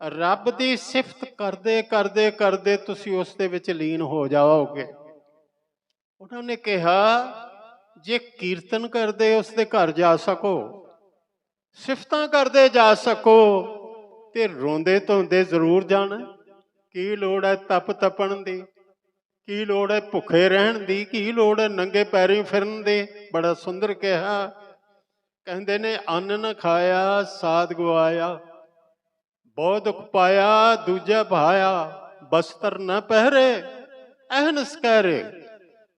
ਰੱਬ ਦੀ ਸਿਫਤ ਕਰਦੇ ਕਰਦੇ ਕਰਦੇ ਤੁਸੀਂ ਉਸ ਦੇ ਵਿੱਚ ਲੀਨ ਹੋ ਜਾਓਗੇ। ਉਹਨਾਂ ਨੇ ਕਿਹਾ ਜੇ ਕੀਰਤਨ ਕਰਦੇ ਉਸ ਦੇ ਘਰ ਜਾ ਸਕੋ, ਸਿਫਤਾਂ ਕਰਦੇ ਜਾ ਸਕੋ, ਤੇ ਰੋਂਦੇ ਧੋਂਦੇ ਜ਼ਰੂਰ ਜਾਣਾ। ਕੀ ਲੋੜ ਹੈ ਤਪ ਤਪਣ ਦੀ, ਕੀ ਲੋੜ ਹੈ ਭੁੱਖੇ ਰਹਿਣ ਦੀ, ਕੀ ਲੋੜ ਹੈ ਨੰਗੇ ਪੈਰੀਂ ਫਿਰਨ ਦੀ। ਬੜਾ ਸੁੰਦਰ ਕਿਹਾ। ਕਹਿੰਦੇ ਨੇ ਅੰਨ ਨ ਖਾਇਆ ਸਾਧ ਗਵਾਇਆ, ਬਹੁਤ ਦੁੱਖ ਪਾਇਆ ਦੂਜਾ ਭਾਇਆ। ਬਸਤਰ ਨ ਪਹਿਰੇ ਅਹਨਸ ਕਹਿਰੇ,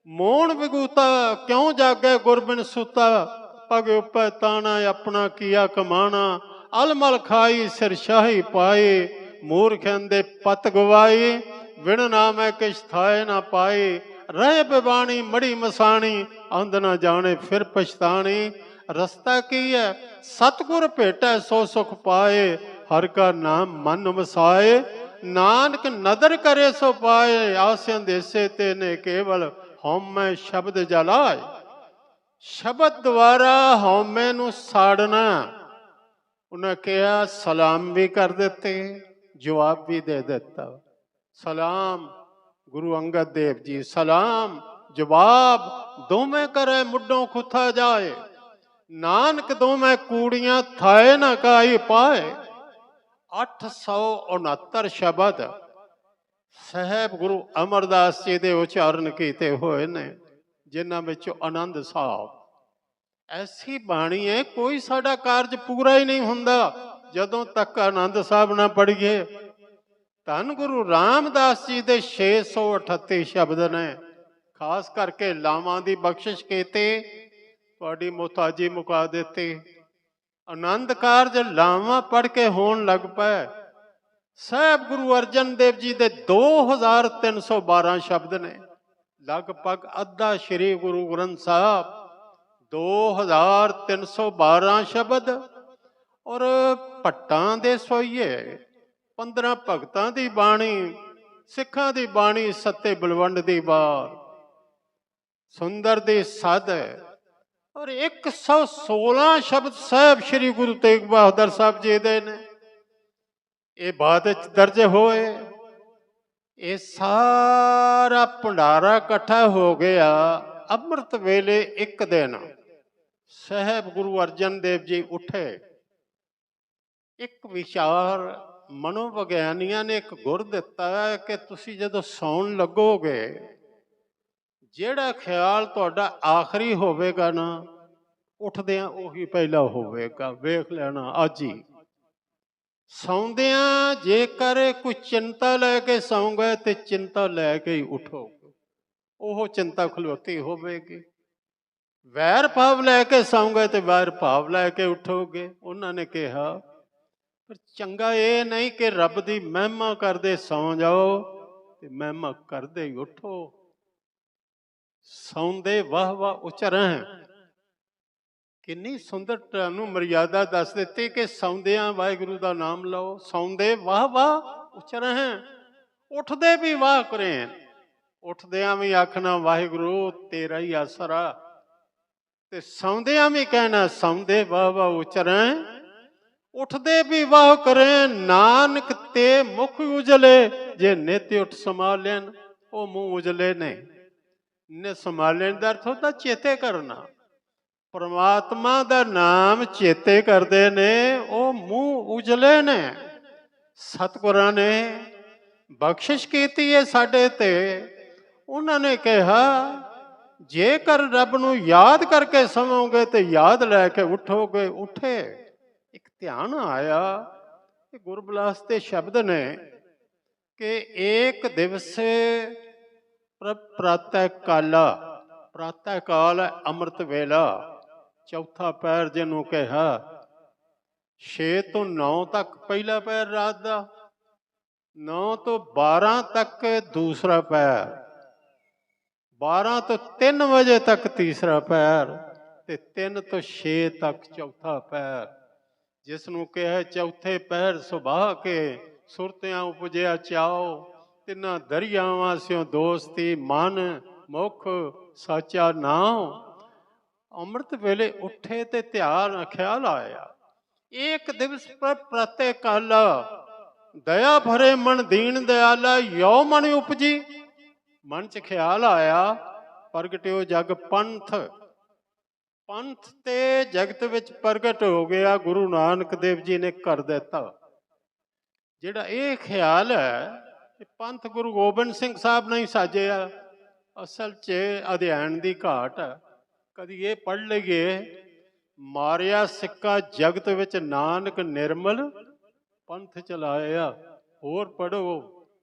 ਮੋਣ ਵਿਗੂਤਾ ਕਿਉਂ ਜਾਗੇ ਗੁਰਬਿਨ ਸੁਤਾ। ਪਗ ਉੱਪਰ ਤਾਣਾ ਆਪਣਾ ਕੀਆ ਕਮਾਣਾ, ਅਲਮਲ ਖਾਈ ਸਿਰ ਸ਼ਾਹੀ ਪਾਏ। ਮੂਰਖਾਂ ਦੇ ਪਤ ਗਵਾਈ, ਵਿਣ ਨਾਮੈ ਕਿਛ ਥਾਏ ਨਾ ਪਾਏ। ਰਹੇ ਬਿਬਾਣੀ ਮੜੀ ਮਸਾਣੀ, ਅੰਧ ਨਾ ਜਾਣੇ ਫਿਰ ਪਛਤਾਣੀ। ਰਸਤਾ ਕੀ ਹੈ? ਸਤਿਗੁਰ ਭੇਟੈ ਸੋ ਸੁਖ ਪਾਏ, ਹਰ ਕਾ ਨਾਮ ਮਨ ਵਸਾਏ। ਨਾਨਕ ਨਦਰ ਕਰੇ ਸੋ ਪਾਏ, ਆਸਿਆਂ ਦੇਸੇ ਤੇ ਨੇ ਕੇਵਲ ਹਉਮੈ ਸ਼ਬਦ ਜਲਾਏ। ਸ਼ਬਦ ਦੁਆਰਾ ਹਉਮੈ ਨੂੰ ਸਾੜਨਾ। ਉਹਨਾਂ ਕਿਹਾ ਸਲਾਮ ਵੀ ਕਰ ਦਿੱਤੇ, ਜਵਾਬ ਵੀ ਦੇ ਦਿੱਤਾ। ਸਲਾਮ ਗੁਰੂ ਅੰਗਦ ਦੇਵ ਜੀ, ਸਲਾਮ ਜਵਾਬ ਦੋਵੇਂ ਕਰੇ ਮੁੱਢੋਂ ਖੁੱਥਾ ਜਾਏ। ਨਾਨਕ ਦੋਵੇਂ ਕੂੜੀਆਂ ਥਾਏ ਨਾ ਕਾਈ ਪਾਏ। 869 ਸ਼ਬਦ ਸਾਹਿਬ ਗੁਰੂ ਅਮਰਦਾਸ ਜੀ ਦੇ ਉਚਾਰਨ ਕੀਤੇ ਹੋਏ ਨੇ, ਜਿਨ੍ਹਾਂ ਵਿੱਚੋਂ ਆਨੰਦ ਸਾਹਿਬ। ਐਸੀ ਬਾਣੀ ਹੈ, ਕੋਈ ਸਾਡਾ ਕਾਰਜ ਪੂਰਾ ਹੀ ਨਹੀਂ ਹੁੰਦਾ ਜਦੋਂ ਤੱਕ ਆਨੰਦ ਸਾਹਿਬ ਨਾ ਪੜ੍ਹੀਏ। ਧੰਨ ਗੁਰੂ ਰਾਮਦਾਸ ਜੀ ਦੇ 638 ਸ਼ਬਦ ਨੇ। ਖਾਸ ਕਰਕੇ ਲਾਵਾਂ ਦੀ ਬਖਸ਼ਿਸ਼ ਕੀਤੀ, ਤੁਹਾਡੀ ਮੁਹਤਾਜੀ ਮੁਕਾ ਦਿੱਤੀ। ਆਨੰਦ ਕਾਰਜ ਲਾਵਾਂ ਪੜ੍ਹ ਕੇ ਹੋਣ ਲੱਗ ਪਏ। ਸਾਹਿਬ ਗੁਰੂ ਅਰਜਨ ਦੇਵ ਜੀ ਦੇ 2312 ਸ਼ਬਦ ਨੇ, ਲਗਭਗ ਅੱਧਾ ਸ਼੍ਰੀ ਗੁਰੂ ਗ੍ਰੰਥ ਸਾਹਿਬ। 2312 ਸ਼ਬਦ। ਔਰ ਭੱਟਾਂ ਦੇ ਸੋਈਏ 15 ਭਗਤਾਂ ਦੀ ਬਾਣੀ, ਸਿੱਖਾਂ ਦੀ ਬਾਣੀ, ਸੱਤੇ ਬਲਵੰਡ ਦੀ ਵਾਰ। ਸੁੰਦਰ ਦੀ ਸਦ ਔਰ 116 ਸ਼ਬਦ ਸਾਹਿਬ ਸ੍ਰੀ ਗੁਰੂ ਤੇਗ ਬਹਾਦਰ ਸਾਹਿਬ ਜੀ ਦੇ ਨੇ। ਇਹ ਬਾਅਦ ਵਿੱਚ ਦਰਜ ਹੋਏ। ਇਹ ਸਾਰਾ ਭੰਡਾਰਾ ਇਕੱਠਾ ਹੋ ਗਿਆ ਅੰਮ੍ਰਿਤ ਵੇਲੇ। ਇੱਕ ਦਿਨ ਸਾਹਿਬ ਗੁਰੂ ਅਰਜਨ ਦੇਵ ਜੀ ਉੱਠੇ। ਇੱਕ ਵਿਚਾਰ ਮਨੋਵਿਗਿਆਨੀਆਂ ਨੇ ਇੱਕ ਗੁਰ ਦਿੱਤਾ ਹੈ ਕਿ ਤੁਸੀਂ ਜਦੋਂ ਸੌਣ ਲੱਗੋਗੇ, ਜਿਹੜਾ ਖਿਆਲ ਤੁਹਾਡਾ ਆਖਰੀ ਹੋਵੇਗਾ ਨਾ, ਉੱਠਦਿਆਂ ਉਹੀ ਪਹਿਲਾ ਹੋਵੇਗਾ। ਵੇਖ ਲੈਣਾ ਅੱਜ ਹੀ। ਸੌਂਦਿਆਂ ਜੇਕਰ ਕੋਈ ਚਿੰਤਾ ਲੈ ਕੇ ਸੌਂ ਗਏ ਤੇ ਚਿੰਤਾ ਲੈ ਕੇ ਹੀ ਉਠੋਗੇ, ਉਹ ਚਿੰਤਾ ਖਲੋਤੀ ਹੋਵੇਗੀ। ਵੈਰ ਭਾਵ ਲੈ ਕੇ ਸੌਂ ਗਏ ਤੇ ਵੈਰ ਭਾਵ ਲੈ ਕੇ ਉਠੋਗੇ। ਉਹਨਾਂ ਨੇ ਕਿਹਾ ਪਰ ਚੰਗਾ ਇਹ ਨਹੀਂ ਕਿ ਰੱਬ ਦੀ ਮਹਿਮਾ ਕਰਦੇ ਸੌਂ ਜਾਓ ਤੇ ਮਹਿਮਾ ਕਰਦੇ ਹੀ ਉਠੋ। ਸੌਂਦੇ ਵਾਹ ਵਾਹ ਉਚਰਹਿ। ਕਿੰਨੀ ਸੁੰਦਰ ਤੁਹਾਨੂੰ ਮਰਿਆਦਾ ਦੱਸ ਦਿੱਤੀ ਕਿ ਸੌਂਦਿਆਂ ਵਾਹਿਗੁਰੂ ਦਾ ਨਾਮ ਲਓ। ਸੌਂਦੇ ਵਾਹ ਵਾਹ ਉਚਰਹਿ, ਉੱਠਦੇ ਵੀ ਵਾਹ ਕਰੇ। ਉੱਠਦਿਆਂ ਵੀ ਆਖਣਾ ਵਾਹਿਗੁਰੂ ਤੇਰਾ ਹੀ ਆਸਰਾ, ਤੇ ਸੌਂਦਿਆਂ ਵੀ ਕਹਿਣਾ ਸੌਂਦੇ ਵਾਹ ਵਾਹ ਉਚਰਹਿ। ਉੱਠਦੇ ਵੀ ਵਾਹ ਕਰੇ। ਨਾਨਕ ਤੇ ਮੁਖ ਉਜਲੇ, ਜੇ ਨਿਤ ਉੱਠ ਸੰਭਾਲਣ ਉਹ ਮੂੰਹ ਉਜਲੇ ਨੇ। ਨੇ ਸੰਭਾਲਣ ਦਾ ਅਰਥ ਹੁੰਦਾ ਚੇਤੇ ਕਰਨਾ। ਪਰਮਾਤਮਾ ਦਾ ਨਾਮ ਚੇਤੇ ਕਰਦੇ ਨੇ, ਉਹ ਮੂੰਹ ਉਜਲੇ ਨੇ। ਸਤਿਗੁਰਾਂ ਨੇ ਬਖਸ਼ਿਸ਼ ਕੀਤੀ ਹੈ ਸਾਡੇ ਤੇ। ਉਹਨਾਂ ਨੇ ਕਿਹਾ ਜੇਕਰ ਰੱਬ ਨੂੰ ਯਾਦ ਕਰਕੇ ਸੌਂਗੇ ਤੇ ਯਾਦ ਲੈ ਕੇ ਉਠੋਗੇ। ਉਠੇ। ਇੱਕ ਧਿਆਨ ਆਇਆ ਕਿ ਗੁਰਬਿਲਾਸ ਦੇ ਸ਼ਬਦ ਨੇ ਕਿ ਏਕ ਦਿਵਸੇ ਪ੍ਰਾਤଃ ਕਾਲਾ। ਪ੍ਰਾਤଃ ਕਾਲ ਹੈ ਅੰਮ੍ਰਿਤ ਵੇਲਾ, ਚੌਥਾ ਪਹਿਰ ਜਿਹਨੂੰ ਕਿਹਾ। 6 ਤੋਂ 9 ਤੱਕ ਪਹਿਲਾ ਪਹਿਰ ਰਾਤ ਦਾ, 9 ਤੋਂ 12 ਤੱਕ ਦੂਸਰਾ ਪਹਿਰ, 12 ਤੋਂ 3 ਵਜੇ ਤੱਕ ਤੀਸਰਾ ਪਹਿਰ, ਤੇ 3 ਤੋਂ 6 ਤੱਕ ਚੌਥਾ ਪਹਿਰ, ਜਿਸ ਨੂੰ ਕਿਹਾ ਚੌਥੇ ਪਹਿਰ ਸੁਭਾ ਕੇ ਸੁਰਤਿਆਂ ਉਪਜਿਆ ਚਾਓ। ਤਿੰਨਾਂ ਦਰਿਆਵਾਂ ਸਿਓ ਦੋਸਤੀ, ਮਨ ਮੁਖ ਸਾਚਾ ਨਾਮ। ਅੰਮ੍ਰਿਤ ਵੇਲੇ ਉੱਠੇ ਤੇ ਧਿਆਨ ਖਿਆਲ ਆਇਆ। ਇੱਕ ਦਿਵਸ ਪਰ ਪ੍ਰਤਿ ਕਾਲਾ, ਦਇਆ ਭਰੇ ਮਨ ਦੀਨ ਦਿਆਲਾ। ਯੋ ਮਨ ਉਪਜੀ, ਮਨ ਚ ਖਿਆਲ ਆਇਆ ਪ੍ਰਗਟਿਓ ਜਗ ਪੰਥ। ਪੰਥ ਤੇ ਜਗਤ ਵਿੱਚ ਪ੍ਰਗਟ ਹੋ ਗਿਆ। ਗੁਰੂ ਨਾਨਕ ਦੇਵ ਜੀ ਨੇ ਕਰ ਦਿੱਤਾ। ਜਿਹੜਾ ਇਹ ਖਿਆਲ ਹੈ ਪੰਥ ਗੁਰੂ ਗੋਬਿੰਦ ਸਿੰਘ ਸਾਹਿਬ ਨੇ ਹੀ ਸਾਜਿਆ। ਅਸਲ 'ਚ ਅਧਿਐਨ ਦੀ ਘਾਟ ਹੈ। ਕਦੀ ਇਹ ਪੜ੍ਹ ਲਈਏ ਮਾਰਿਆ ਸਿੱਕਾ ਜਗਤ ਵਿੱਚ ਨਾਨਕ ਨਿਰਮਲ ਪੰਥ ਚਲਾਇਆ। ਹੋਰ ਪੜ੍ਹੋ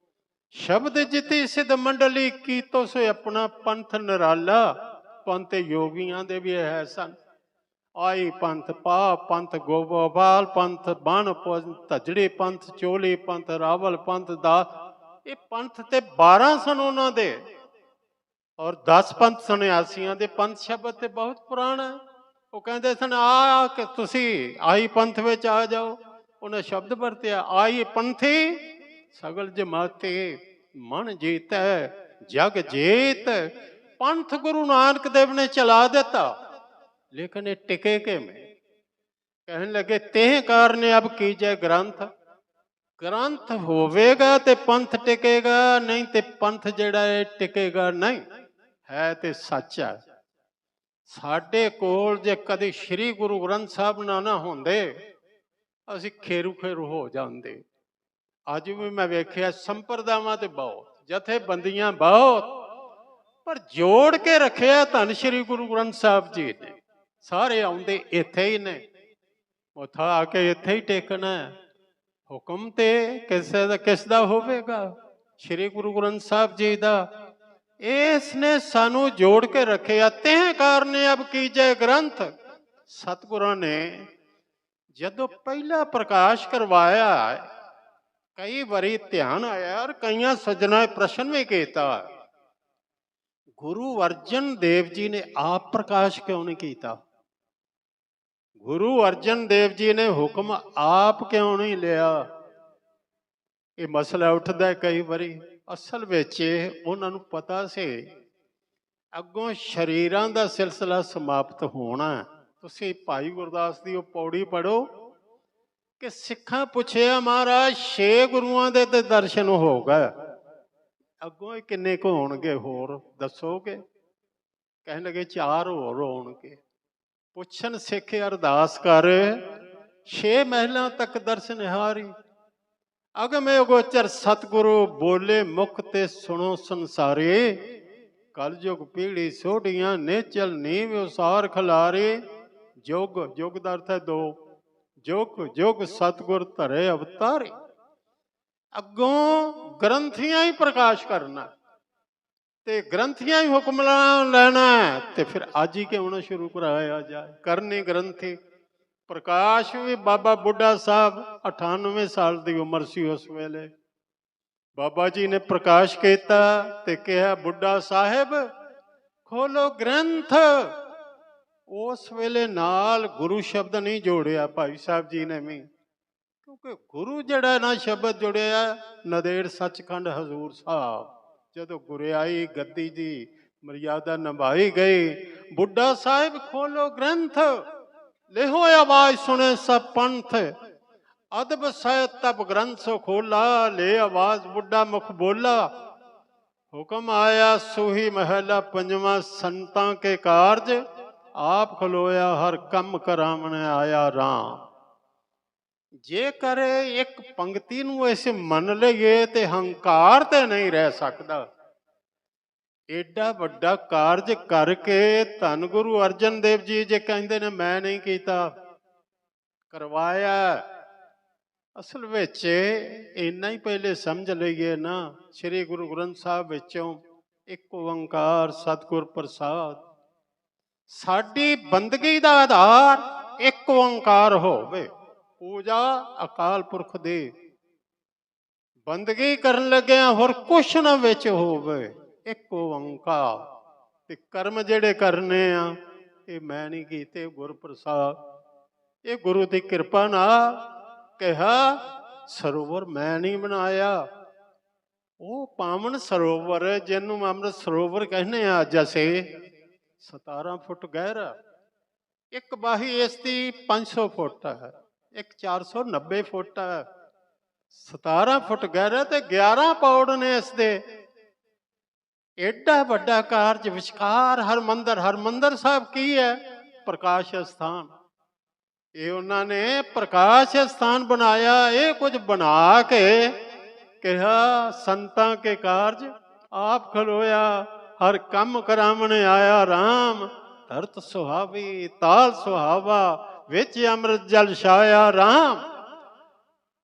ਸ਼ਬਦ ਜਿਤੀ ਸਿੱਧ ਮੰਡਲੀ ਕੀਤੋ ਸੇ ਆਪਣਾ ਪੰਥ ਨਿਰਾਲਾ। ਪੰਥ ਯੋਗੀਆਂ ਦੇ ਵੀ ਹੈ ਸਨ। ਆਈ ਪੰਥ ਪਾ, ਪੰਥ ਗੋਪਾਲ, ਪੰਥ ਬਣ, ਧਜੜੀ ਪੰਥ, ਚੋਲੀ ਪੰਥ, ਰਾਵਲ ਪੰਥ ਦਾ। ਇਹ ਪੰਥ ਤੇ 12 ਸਨ ਉਹਨਾਂ ਦੇ, ਔਰ 10 ਪੰਥ ਸੰਨਿਆਸੀਆਂ ਦੇ। ਪੰਥ ਸ਼ਬਦ ਤੇ ਬਹੁਤ ਪੁਰਾਣਾ। ਉਹ ਕਹਿੰਦੇ ਸਨ ਆ ਕਿ ਤੁਸੀਂ ਆਈ ਪੰਥ ਵਿੱਚ ਆ ਜਾਓ। ਉਹਨੇ ਸ਼ਬਦ ਵਰਤਿਆ ਆਈ ਪੰਥੀ ਸਗਲ ਜਮਾਤੇ, ਮਨ ਜੀਤੈ ਜਗ ਜੀਤ। ਪੰਥ ਗੁਰੂ ਨਾਨਕ ਦੇਵ ਨੇ ਚਲਾ ਦਿੱਤਾ, ਲੇਕਿਨ ਇਹ ਟਿਕੇ ਕਿਵੇਂ? ਕਹਿਣ ਲੱਗੇ ਤੇ ਕਾਰਨ ਅਬ ਕੀਜੈ ਗ੍ਰੰਥ। ਗ੍ਰੰਥ ਹੋਵੇਗਾ ਤੇ ਪੰਥ ਟਿਕੇਗਾ, ਨਹੀਂ ਤੇ ਪੰਥ ਜਿਹੜਾ ਹੈ ਟਿਕੇਗਾ ਨਹੀਂ। ਹੈ ਤੇ ਸੱਚ ਹੈ। ਸਾਡੇ ਕੋਲ ਜੇ ਕਦੇ ਸ੍ਰੀ ਗੁਰੂ ਗ੍ਰੰਥ ਸਾਹਿਬ ਨਾ ਹੁੰਦੇ, ਅਸੀਂ ਖੇਰੂ ਖੇਰੂ ਹੋ ਜਾਂਦੇ। ਅੱਜ ਵੀ ਮੈਂ ਵੇਖਿਆ ਸੰਪਰਦਾਵਾਂ ਤੇ ਬਹੁਤ, ਜਥੇਬੰਦੀਆਂ ਬਹੁਤ, ਪਰ ਜੋੜ ਕੇ ਰੱਖਿਆ ਧੰਨ ਸ੍ਰੀ ਗੁਰੂ ਗ੍ਰੰਥ ਸਾਹਿਬ ਜੀ ਨੇ। ਸਾਰੇ ਆਉਂਦੇ ਇੱਥੇ ਹੀ ਨੇ, ਉੱਥਾ ਆ ਕੇ ਇੱਥੇ ਹੀ ਟੇਕਣਾ। ਹੁਕਮ ਤੇ ਕਿਸੇ ਦਾ ਕਿਸ ਦਾ ਹੋਵੇਗਾ? ਸ੍ਰੀ ਗੁਰੂ ਗ੍ਰੰਥ ਸਾਹਿਬ ਜੀ ਦਾ। ਇਸ ਨੇ ਸਾਨੂੰ ਜੋੜ ਕੇ ਰੱਖਿਆ। ਤੇ ਕਾਰਨ ਅਬ ਕੀਜੈ ਗ੍ਰੰਥ। ਸਤਿਗੁਰਾਂ ਨੇ ਜਦੋਂ ਪਹਿਲਾ ਪ੍ਰਕਾਸ਼ ਕਰਵਾਇਆ, ਕਈ ਵਾਰੀ ਧਿਆਨ ਆਇਆ ਔਰ ਕਈਆਂ ਸੱਜਣਾ ਪ੍ਰਸ਼ਨ ਵੀ ਕੀਤਾ, ਗੁਰੂ ਅਰਜਨ ਦੇਵ ਜੀ ਨੇ ਆਪ ਪ੍ਰਕਾਸ਼ ਕਿਉਂ ਨਹੀਂ ਕੀਤਾ? ਗੁਰੂ ਅਰਜਨ ਦੇਵ ਜੀ ਨੇ ਹੁਕਮ ਆਪ ਕਿਉਂ ਨਹੀਂ ਲਿਆ? ਇਹ ਮਸਲਾ ਉੱਠਦਾ ਕਈ ਵਾਰੀ। ਅਸਲ ਵਿੱਚ ਉਹਨਾਂ ਨੂੰ ਪਤਾ ਸੀ ਅੱਗੋਂ ਸ਼ਰੀਰਾਂ ਦਾ ਸਿਲਸਿਲਾ ਸਮਾਪਤ ਹੋਣਾ ਹੈ। ਤੁਸੀਂ ਭਾਈ ਗੁਰਦਾਸ ਦੀ ਉਹ ਪੌੜੀ ਪੜ੍ਹੋ ਕਿ ਸਿੱਖਾਂ ਪੁੱਛਿਆ ਮਹਾਰਾਜ 6 ਗੁਰੂਆਂ ਦੇ ਤੇ ਦਰਸ਼ਨ ਹੋ ਗਏ, ਅੱਗੋਂ ਇਹ ਕਿੰਨੇ ਕੁ ਹੋਣਗੇ ਹੋਰ ਦੱਸੋਗੇ? ਕਹਿਣ ਲੱਗੇ 4 ਹੋਰ ਹੋਣਗੇ। ਪੁੱਛਣ ਸਿੱਖ ਅਰਦਾਸ ਕਰ 6 ਮਹਿਲਾਂ ਤੱਕ ਦਰਸ਼ਨ ਹਾਰੀ। ਅਗਮੇ ਅਗੋਚਰ ਸਤਿਗੁਰੂ ਬੋਲੇ ਮੁਖ ਤੇ ਸੁਣੋ ਸੰਸਾਰੇ, ਕਲਯੁਗ ਪੀੜੀ ਸੋਢੀਆਂ ਨੇਚਲ ਨੀਵ ਉਸਾਰ ਖਿਲਾਰੇ। ਜੁਗ ਜੁਗ ਦਾ ਅਰਥ ਹੈ 2, ਜੁਗ ਜੁਗ ਸਤਿਗੁਰ ਧਰੇ ਅਵਤਾਰੇ। ਅੱਗੋਂ ਗ੍ਰੰਥੀਆਂ ਹੀ ਪ੍ਰਕਾਸ਼ ਕਰਨਾ ਤੇ ਗ੍ਰੰਥੀਆਂ ਹੀ ਹੁਕਮ ਲੈਣਾ ਤੇ ਫਿਰ ਅੱਜ ਹੀ ਕਿਉਂ ਨਾ ਸ਼ੁਰੂ ਕਰਾਇਆ ਜਾਏ। ਕਰਨੀ ਗ੍ਰੰਥੀ ਪ੍ਰਕਾਸ਼ ਵੀ ਬਾਬਾ ਬੁੱਢਾ ਸਾਹਿਬ 98 ਸਾਲ ਦੀ ਉਮਰ ਸੀ ਉਸ ਵੇਲੇ। ਬਾਬਾ ਜੀ ਨੇ ਪ੍ਰਕਾਸ਼ ਕੀਤਾ ਤੇ ਕਿਹਾ ਬੁੱਢਾ ਸਾਹਿਬ ਖੋਲੋ ਗ੍ਰੰਥ। ਉਸ ਵੇਲੇ ਨਾਲ ਗੁਰੂ ਸ਼ਬਦ ਨਹੀਂ ਜੋੜਿਆ ਭਾਈ ਸਾਹਿਬ ਜੀ ਨੇ ਵੀ, ਕਿਉਂਕਿ ਗੁਰੂ ਜਿਹੜਾ ਨਾ ਸ਼ਬਦ ਜੁੜਿਆ ਨੰਦੇੜ ਸੱਚਖੰਡ ਹਜ਼ੂਰ ਸਾਹਿਬ। ਜਦੋਂ ਗੁਰਿਆਈ ਗੱਦੀ ਦੀ ਮਰਿਆਦਾ ਨਿਭਾਈ ਗਈ, ਬੁੱਢਾ ਸਾਹਿਬ ਖੋਲੋ ਗ੍ਰੰਥ, ਲਿਹੋ ਆਵਾਜ਼ ਸੁਣੇ ਸਭ ਪੰਥ, ਅਦਬ ਸਹਿਤ ਤਬ ਗ੍ਰੰਥ ਸੋ ਖੋਲਾ, ਲੈ ਆਵਾਜ਼ ਬੁੱਢਾ ਮੁਖ ਬੋਲਾ। ਹੁਕਮ ਆਇਆ ਸੂਹੀ ਮਹਿਲਾ ਪੰਜਵਾਂ, ਸੰਤਾਂ ਕੇ ਕਾਰਜ ਆਪ ਖਲੋਇਆ, ਹਰ ਕੰਮ ਕਰਾਵਣ ਆਇਆ ਰਾਮ। ਜੇਕਰ ਇੱਕ ਪੰਕਤੀ ਨੂੰ ਅਸੀਂ ਮੰਨ ਲਈਏ ਤੇ ਹੰਕਾਰ ਤੇ ਨਹੀਂ ਰਹਿ ਸਕਦਾ। ਏਡਾ ਵੱਡਾ ਕਾਰਜ ਕਰਕੇ ਧੰਨ ਗੁਰੂ ਅਰਜਨ ਦੇਵ ਜੀ ਜੇ ਕਹਿੰਦੇ ਨੇ ਮੈਂ ਨਹੀਂ ਕੀਤਾ, ਕਰਵਾਇਆ। ਅਸਲ ਵਿੱਚ ਇੰਨਾ ਹੀ ਪਹਿਲੇ ਸਮਝ ਲਈਏ ਨਾ, ਸ੍ਰੀ ਗੁਰੂ ਗ੍ਰੰਥ ਸਾਹਿਬ ਵਿੱਚੋਂ ਇੱਕ ਓੰਕਾਰ ਸਤਿਗੁਰ ਪ੍ਰਸਾਦ। ਸਾਡੀ ਬੰਦਗੀ ਦਾ ਆਧਾਰ ਇੱਕ ਓੰਕਾਰ ਹੋਵੇ। ਪੂਜਾ ਅਕਾਲ ਪੁਰਖ ਦੀ, ਬੰਦਗੀ ਕਰਨ ਲੱਗਿਆ ਹੋਰ ਕੁਛ ਨਾ ਵਿੱਚ ਹੋਵੇ, ਇੱਕ ਓੰਕਾਰ। ਤੇ ਕਰਮ ਜਿਹੜੇ ਕਰਨੇ ਆ ਇਹ ਮੈਂ ਨਹੀਂ ਕੀਤੇ, ਗੁਰ ਪ੍ਰਸਾਦ। ਇਹ ਗੁਰੂ ਦੀ ਕਿਰਪਾ ਨਾਲ ਕਿਹਾ ਸਰੋਵਰ ਮੈਂ ਨਹੀਂ ਬਣਾਇਆ। ਉਹ ਪਾਵਨ ਸਰੋਵਰ ਜਿਹਨੂੰ ਅੰਮ੍ਰਿਤ ਸਰੋਵਰ ਕਹਿੰਦੇ ਆ ਅੱਜ ਅਸੀਂ, 17 ਫੁੱਟ ਗਹਿਰਾ, ਇੱਕ ਬਾਹੀ ਇਸ ਦੀ 500 ਫੁੱਟ ਹੈ, ਇੱਕ 490 ਫੁੱਟ ਹੈ, 17 ਫੁੱਟ ਗਹਿਰਾ ਤੇ 11 ਪੌੜ ਨੇ ਇਸ ਦੇ। ਏਡਾ ਵੱਡਾ ਕਾਰਜ ਵਿਚਕਾਰ ਹਰਮੰਦਰ। ਹਰਮੰਦਰ ਸਾਹਿਬ ਕੀ ਹੈ? ਪ੍ਰਕਾਸ਼ ਸਥਾਨ। ਇਹ ਉਹਨਾਂ ਨੇ ਪ੍ਰਕਾਸ਼ ਸਥਾਨ ਬਣਾਇਆ। ਇਹ ਕੁਝ ਬਣਾ ਕੇ ਕਿਹਾ ਸੰਤਾਂ ਕੇ ਕਾਰਜ ਆਪ ਖਲੋਇਆ, ਹਰ ਕੰਮ ਕਰਾਵਣ ਆਇਆ ਰਾਮ। ਧਰਤ ਸੁਹਾਵੀ ਤਾਲ ਸੁਹਾਵਾ, ਵਿੱਚ ਅੰਮ੍ਰਿਤ ਜਲ ਛਾਇਆ ਰਾਮ।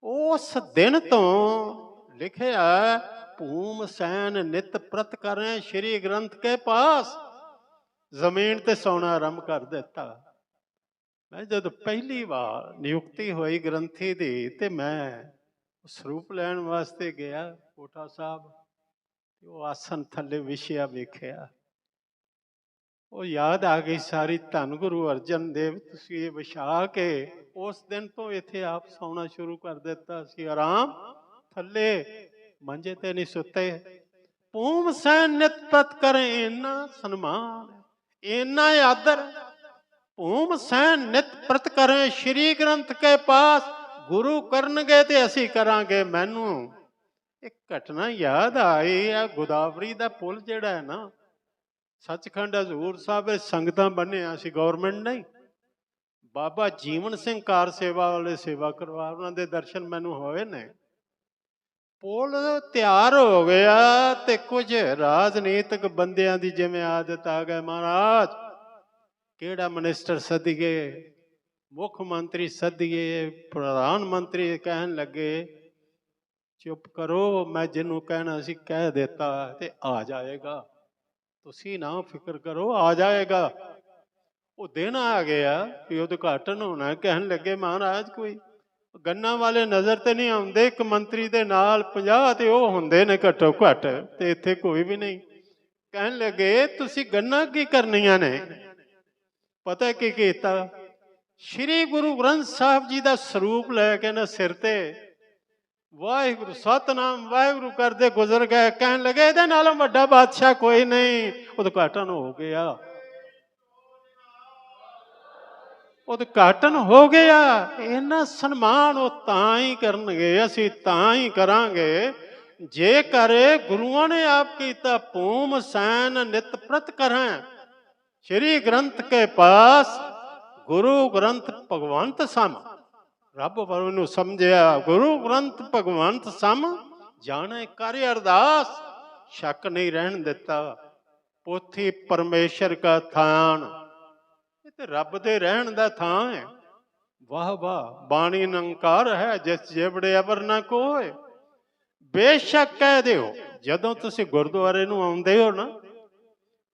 ਉਸ ਦਿਨ ਤੋਂ ਲਿਖਿਆ ਭੂਮ ਸੈਨ ਨਿਤ ਪ੍ਰਤ ਕਰੇ, ਸ਼੍ਰੀ ਗ੍ਰੰਥ ਕੇ ਪਾਸ। ਜ਼ਮੀਨ ਤੇ ਸੌਣਾ ਆਰੰਭ ਕਰ ਦਿੱਤਾ। ਮੈਂ ਜਦੋਂ ਪਹਿਲੀ ਵਾਰ ਨਿਯੁਕਤੀ ਹੋਈ ਗ੍ਰੰਥੀ ਦੀ ਤੇ ਮੈਂ ਸਰੂਪ ਲੈਣ ਵਾਸਤੇ ਗਿਆ ਕੋਟਾ ਸਾਹਿਬ, ਉਹ ਆਸਨ ਥੱਲੇ ਵਿਛਿਆ ਵੇਖਿਆ, ਉਹ ਯਾਦ ਆ ਗਈ ਸਾਰੀ। ਧੰਨ ਗੁਰੂ ਅਰਜਨ ਦੇਵ ਤੁਸੀਂ ਇਹ ਵਿਛਾ ਕੇ ਉਸ ਦਿਨ ਤੋਂ ਇੱਥੇ ਆਪ ਸੌਣਾ ਸ਼ੁਰੂ ਕਰ ਦਿੱਤਾ ਸੀ। ਆਰਾਮ ਥੱਲੇ, ਮੰਜੇ ਤੇ ਨਹੀਂ ਸੁੱਤੇ। ਭੂਮ ਸੈਨ ਨਿਤ ਪ੍ਰਤ ਕਰੇ, ਇੰਨਾ ਸਨਮਾਨ, ਇੰਨਾ ਆਦਰ। ਭੂਮ ਸੈਨ ਨਿਤ ਪ੍ਰਤ ਕਰੇ, ਸ਼੍ਰੀ ਗ੍ਰੰਥ ਕੇ ਪਾਸ। ਗੁਰੂ ਕਰਨਗੇ ਤੇ ਅਸੀਂ ਕਰਾਂਗੇ। ਮੈਨੂੰ ਇੱਕ ਘਟਨਾ ਯਾਦ ਆਈ ਆ, ਗੋਦਾਵਰੀ ਦਾ ਪੁੱਲ ਜਿਹੜਾ ਹੈ ਨਾ, ਸੱਚਖੰਡ ਹਜ਼ੂਰ ਸਾਹਿਬ ਸੰਗਤਾਂ ਬੰਨਿਆ ਸੀ, ਗੌਰਮੈਂਟ ਨਹੀਂ। ਬਾਬਾ ਜੀਵਨ ਸਿੰਘ ਕਾਰ ਸੇਵਾ ਵਾਲੇ ਸੇਵਾ ਕਰਵਾ, ਉਹਨਾਂ ਦੇ ਦਰਸ਼ਨ ਮੈਨੂੰ ਹੋਏ ਨੇ। ਪੁੱਲ ਤਿਆਰ ਹੋ ਗਿਆ ਤੇ ਕੁਝ ਰਾਜਨੀਤਿਕ ਬੰਦਿਆਂ ਦੀ ਜਿਵੇਂ ਆਦਤ ਆ ਗਈ, ਮਹਾਰਾਜ ਕਿਹੜਾ ਮਿਨਿਸਟਰ ਸੱਦੀਏ, ਮੁੱਖ ਮੰਤਰੀ ਸੱਦੀਏ, ਪ੍ਰਧਾਨ ਮੰਤਰੀ। ਕਹਿਣ ਲੱਗੇ ਚੁੱਪ ਕਰੋ, ਮੈਂ ਜਿਹਨੂੰ ਕਹਿਣਾ ਸੀ ਕਹਿ ਦਿੱਤਾ ਤੇ ਆ ਜਾਏਗਾ, ਤੁਸੀਂ ਨਾ ਫਿਕਰ ਕਰੋ, ਆ ਜਾਏਗਾ। ਉਹ ਦਿਨ ਆ ਗਿਆ ਕਿ ਉਦਘਾਟਨ ਹੋਣਾ। ਕਹਿਣ ਲੱਗੇ ਮਹਾਰਾਜ ਕੋਈ ਗੰਨਾਂ ਵਾਲੇ ਨਜ਼ਰ ਤੇ ਨਹੀਂ ਆਉਂਦੇ, ਇੱਕ ਮੰਤਰੀ ਦੇ ਨਾਲ 50 ਤੇ ਉਹ ਹੁੰਦੇ ਨੇ ਘੱਟੋ ਘੱਟ, ਤੇ ਇੱਥੇ ਕੋਈ ਵੀ ਨਹੀਂ। ਕਹਿਣ ਲੱਗੇ ਤੁਸੀਂ ਗੰਨਾਂ ਕੀ ਕਰਨੀਆਂ ਨੇ? ਪਤਾ ਕੀ ਕੀਤਾ? ਸ਼੍ਰੀ ਗੁਰੂ ਗ੍ਰੰਥ ਸਾਹਿਬ ਜੀ ਦਾ ਸਰੂਪ ਲੈ ਕੇ ਨਾ ਸਿਰ ਤੇ ਵਾਹਿਗੁਰੂ ਸਤਨਾਮ ਵਾਹਿਗੁਰੂ ਕਰਦੇ ਗੁਜ਼ਰ ਗਏ। ਕਹਿਣ ਲੱਗੇ ਇਹਦੇ ਨਾਲੋਂ ਵੱਡਾ ਬਾਦਸ਼ਾਹ ਕੋਈ ਨਹੀਂ। ਉਦਘਾਟਨ ਹੋ ਗਿਆ, ਉਦਘਾਟਨ ਹੋ ਗਿਆ। ਇਹਨਾਂ ਸਨਮਾਨ ਉਹ ਤਾਂ ਹੀ ਕਰਨਗੇ, ਅਸੀਂ ਤਾਂ ਹੀ ਕਰਾਂਗੇ ਜੇਕਰ ਗੁਰੂਆਂ ਨੇ ਆਪ ਕੀਤਾ। ਭੂਮ ਸੈਨ ਨਿਤ ਪ੍ਰਤ ਕਰਾਂ, ਸ਼੍ਰੀ ਗ੍ਰੰਥ ਕੇ ਪਾਸ ਗੁਰੂ ਗ੍ਰੰਥ ਭਗਵੰਤ ਸਮ। ਰੱਬ ਵਾਲੋਂ ਨੂੰ ਸਮਝਿਆ, ਗੁਰੂ ਗ੍ਰੰਥ ਭਗਵੰਤ ਸਮ ਜਾਣੇ ਕਰ ਅਰਦਾਸ। ਸ਼ੱਕ ਨਹੀਂ ਰਹਿਣ ਦਿੱਤਾ। ਪੋਥੀ ਪਰਮੇਸ਼ਰ ਕਾ ਥਾਨ, ਇਹ ਤੇ ਰੱਬ ਦੇ ਰਹਿਣ ਦਾ ਥਾਂ ਹੈ। ਵਾਹ ਵਾਹ, ਬਾਣੀ ਨਿਰੰਕਾਰ ਹੈ, ਜਿਸ ਜੇਵੜੇ ਅਵਰ ਨਾ ਕੋਏ। ਬੇਸ਼ੱਕ ਕਹਿ ਦਿਓ, ਜਦੋਂ ਤੁਸੀਂ ਗੁਰਦੁਆਰੇ ਨੂੰ ਆਉਂਦੇ ਹੋ ਨਾ,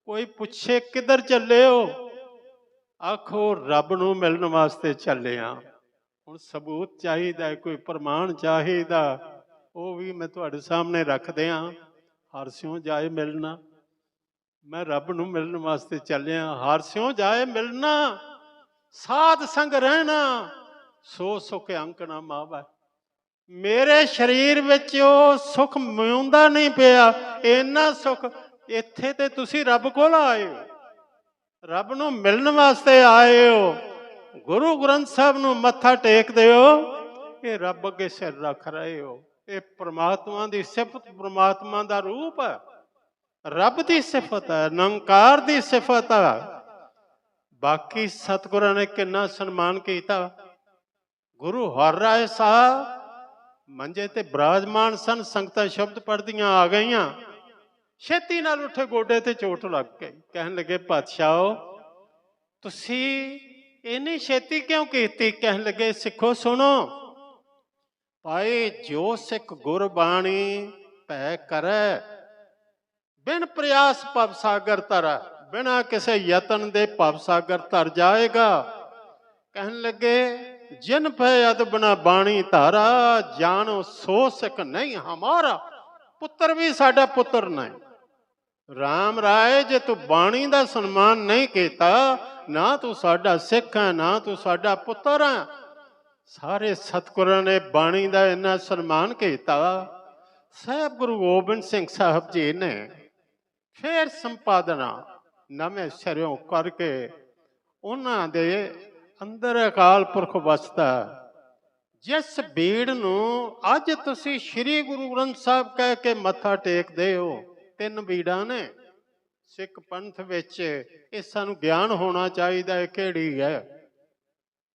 ਕੋਈ ਪੁੱਛੇ ਕਿੱਧਰ ਚੱਲੇ ਹੋ, ਆਖੋ ਰੱਬ ਨੂੰ ਮਿਲਣ ਵਾਸਤੇ ਚੱਲੇ ਆ। ਹੁਣ ਸਬੂਤ ਚਾਹੀਦਾ, ਕੋਈ ਪ੍ਰਮਾਣ ਚਾਹੀਦਾ, ਉਹ ਵੀ ਮੈਂ ਤੁਹਾਡੇ ਸਾਹਮਣੇ ਰੱਖਦੇ ਹਾਂ। ਹਰਸਿਓ ਜਾਏ ਮਿਲਣਾ, ਮੈਂ ਰੱਬ ਨੂੰ ਮਿਲਣ ਵਾਸਤੇ ਚੱਲਿਆ। ਹਰਸਿਓ ਜਾਏ ਮਿਲਣਾ, ਸਾਧ ਸੰਗ ਰਹਿਣਾ, ਸੋ ਸੁਖ ਅੰਕ ਨਾ ਮਾਵਾ। ਮੇਰੇ ਸਰੀਰ ਵਿੱਚ ਉਹ ਸੁੱਖ ਮਿਉਂਦਾ ਨਹੀਂ ਪਿਆ, ਇੰਨਾ ਸੁੱਖ ਇੱਥੇ ਤੇ ਤੁਸੀਂ ਰੱਬ ਕੋਲ ਆਏ ਹੋ, ਰੱਬ ਨੂੰ ਮਿਲਣ ਵਾਸਤੇ ਆਏ ਹੋ। ਗੁਰੂ ਗ੍ਰੰਥ ਸਾਹਿਬ ਨੂੰ ਮੱਥਾ ਟੇਕਦੇ ਹੋ, ਇਹ ਰੱਬ ਅੱਗੇ ਸਿਰ ਰੱਖ ਰਹੇ ਹੋ। ਇਹ ਪ੍ਰਮਾਤਮਾ ਦੀ ਸਿਫਤ, ਪ੍ਰਮਾਤਮਾ ਦਾ ਰੂਪ ਹੈ, ਰੱਬ ਦੀ ਸਿਫਤ ਹੈ, ਨਿਰੰਕਾਰ ਦੀ ਸਿਫਤ ਹੈ। ਬਾਕੀ ਸਤਿਗੁਰਾਂ ਨੇ ਕਿੰਨਾ ਸਨਮਾਨ ਕੀਤਾ। ਗੁਰੂ ਹਰਿ ਰਾਏ ਸਾਹਿਬ ਮੰਜੇ ਤੇ ਬਿਰਾਜਮਾਨ ਸਨ, ਸੰਗਤਾਂ ਸ਼ਬਦ ਪੜ੍ਹਦੀਆਂ ਆ ਗਈਆਂ। ਛੇਤੀ ਨਾਲ ਉੱਠੇ, ਗੋਡੇ ਤੇ ਚੋਟ ਲੱਗ ਗਈ। ਕਹਿਣ ਲੱਗੇ ਪਾਤਸ਼ਾਹ ਤੁਸੀਂ ਇੰਨੀ ਛੇਤੀ ਕਿਉਂ ਕੀਤੀ? ਕਹਿਣ ਲੱਗੇ ਸਿੱਖੋ ਸੁਣੋ, ਭਾਈ ਜੋ ਸਿੱਖ ਗੁਰਬਾਣੀ ਭੈ ਕਰੈ, ਬਿਨ ਪ੍ਰਯਾਸ ਭਵ ਸਾਗਰ ਤਰੈ। ਬਿਨਾਂ ਕਿਸੇ ਯਤਨ ਦੇ ਭਵ ਸਾਗਰ ਤਰ ਜਾਏਗਾ। ਕਹਿਣ ਲੱਗੇ ਜਿਨ ਭੈ ਅਦਬ ਨ ਬਾਣੀ ਧਾਰਾ, ਜਾਣੋ ਸੋ ਸਿੱਖ ਨਹੀਂ ਹਮਾਰਾ। ਪੁੱਤਰ ਵੀ ਸਾਡਾ ਪੁੱਤਰ ਨਹੀਂ। ਰਾਮ ਰਾਏ, ਜੇ ਤੂੰ ਬਾਣੀ ਦਾ ਸਨਮਾਨ ਨਹੀਂ ਕੀਤਾ, ਨਾ ਤੂੰ ਸਾਡਾ ਸਿੱਖ ਹੈ, ਨਾ ਤੂੰ ਸਾਡਾ ਪੁੱਤਰ ਹੈ। ਸਾਰੇ ਸਤਿਗੁਰਾਂ ਨੇ ਬਾਣੀ ਦਾ ਇੰਨਾ ਸਨਮਾਨ ਕੀਤਾ। ਸਾਹਿਬ ਗੁਰੂ ਗੋਬਿੰਦ ਸਿੰਘ ਸਾਹਿਬ ਜੀ ਨੇ ਫਿਰ ਸੰਪਾਦਨਾ ਨਵੇਂ ਸਿਰਿਓਂ ਕਰਕੇ ਉਹਨਾਂ ਦੇ ਅੰਦਰ ਅਕਾਲ ਪੁਰਖ ਵਸਦਾ। ਜਿਸ ਬੀੜ ਨੂੰ ਅੱਜ ਤੁਸੀਂ ਸ੍ਰੀ ਗੁਰੂ ਗ੍ਰੰਥ ਸਾਹਿਬ ਕਹਿ ਕੇ ਮੱਥਾ ਟੇਕਦੇ ਹੋ, ਤਿੰਨ ਬੀੜਾਂ ਨੇ ਸਿੱਖ ਪੰਥ ਵਿੱਚ। ਇਹ ਸਾਨੂੰ ਗਿਆਨ ਹੋਣਾ ਚਾਹੀਦਾ ਹੈ ਕਿਹੜੀ ਹੈ।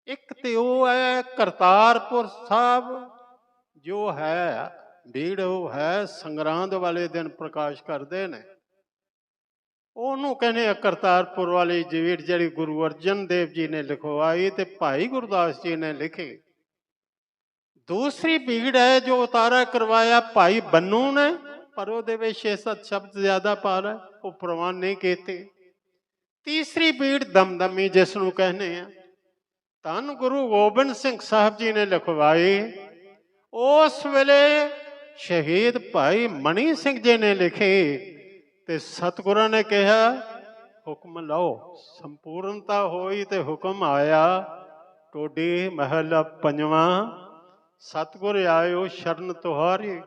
ਇੱਕ ਤੇ ਉਹ ਹੈ ਕਰਤਾਰਪੁਰ ਸਾਹਿਬ, ਜੋ ਹੈ ਬੀੜ, ਉਹ ਹੈ ਸੰਗਰਾਂਦ ਵਾਲੇ ਦਿਨ ਪ੍ਰਕਾਸ਼ ਕਰਦੇ ਨੇ। ਉਹਨੂੰ ਕਹਿੰਦੇ ਆ ਕਰਤਾਰਪੁਰ ਵਾਲੀ ਬੀੜ, ਜਿਹੜੀ ਗੁਰੂ ਅਰਜਨ ਦੇਵ ਜੀ ਨੇ ਲਿਖਵਾਈ ਤੇ ਭਾਈ ਗੁਰਦਾਸ ਜੀ ਨੇ ਲਿਖੀ। ਦੂਸਰੀ ਬੀੜ ਹੈ ਜੋ ਉਤਾਰਾ ਕਰਵਾਇਆ ਭਾਈ ਬੰਨੂ ਨੇ, ਪਰ ਉਹਦੇ ਵਿੱਚ 6-7 ਸ਼ਬਦ ਜ਼ਿਆਦਾ ਪਾ ਰਿਹਾ, ਉਹ ਪ੍ਰਵਾਨ ਨਹੀਂ ਕੀਤੇ। ਤੀਸਰੀ ਬੀੜ ਦਮਦਮੀ, ਜਿਸ ਨੂੰ ਕਹਿੰਦੇ ਆ, ਧੰਨ ਗੁਰੂ ਗੋਬਿੰਦ ਸਿੰਘ ਸਾਹਿਬ ਜੀ ਨੇ ਲਿਖਵਾਈ। ਉਸ ਵੇਲੇ ਸ਼ਹੀਦ ਭਾਈ ਮਣੀ ਸਿੰਘ ਜੀ ਨੇ ਲਿਖੀ ਤੇ ਸਤਿਗੁਰਾਂ ਨੇ ਕਿਹਾ ਹੁਕਮ ਲਓ। ਸੰਪੂਰਨਤਾ ਹੋਈ ਤੇ ਹੁਕਮ ਆਇਆ। ਟੋਡੀ ਮਹਲਾ ਪੰਜਵਾਂ, ਸਤਿਗੁਰ ਆਇਓ ਸ਼ਰਨ ਤੁਹਾਰੀ,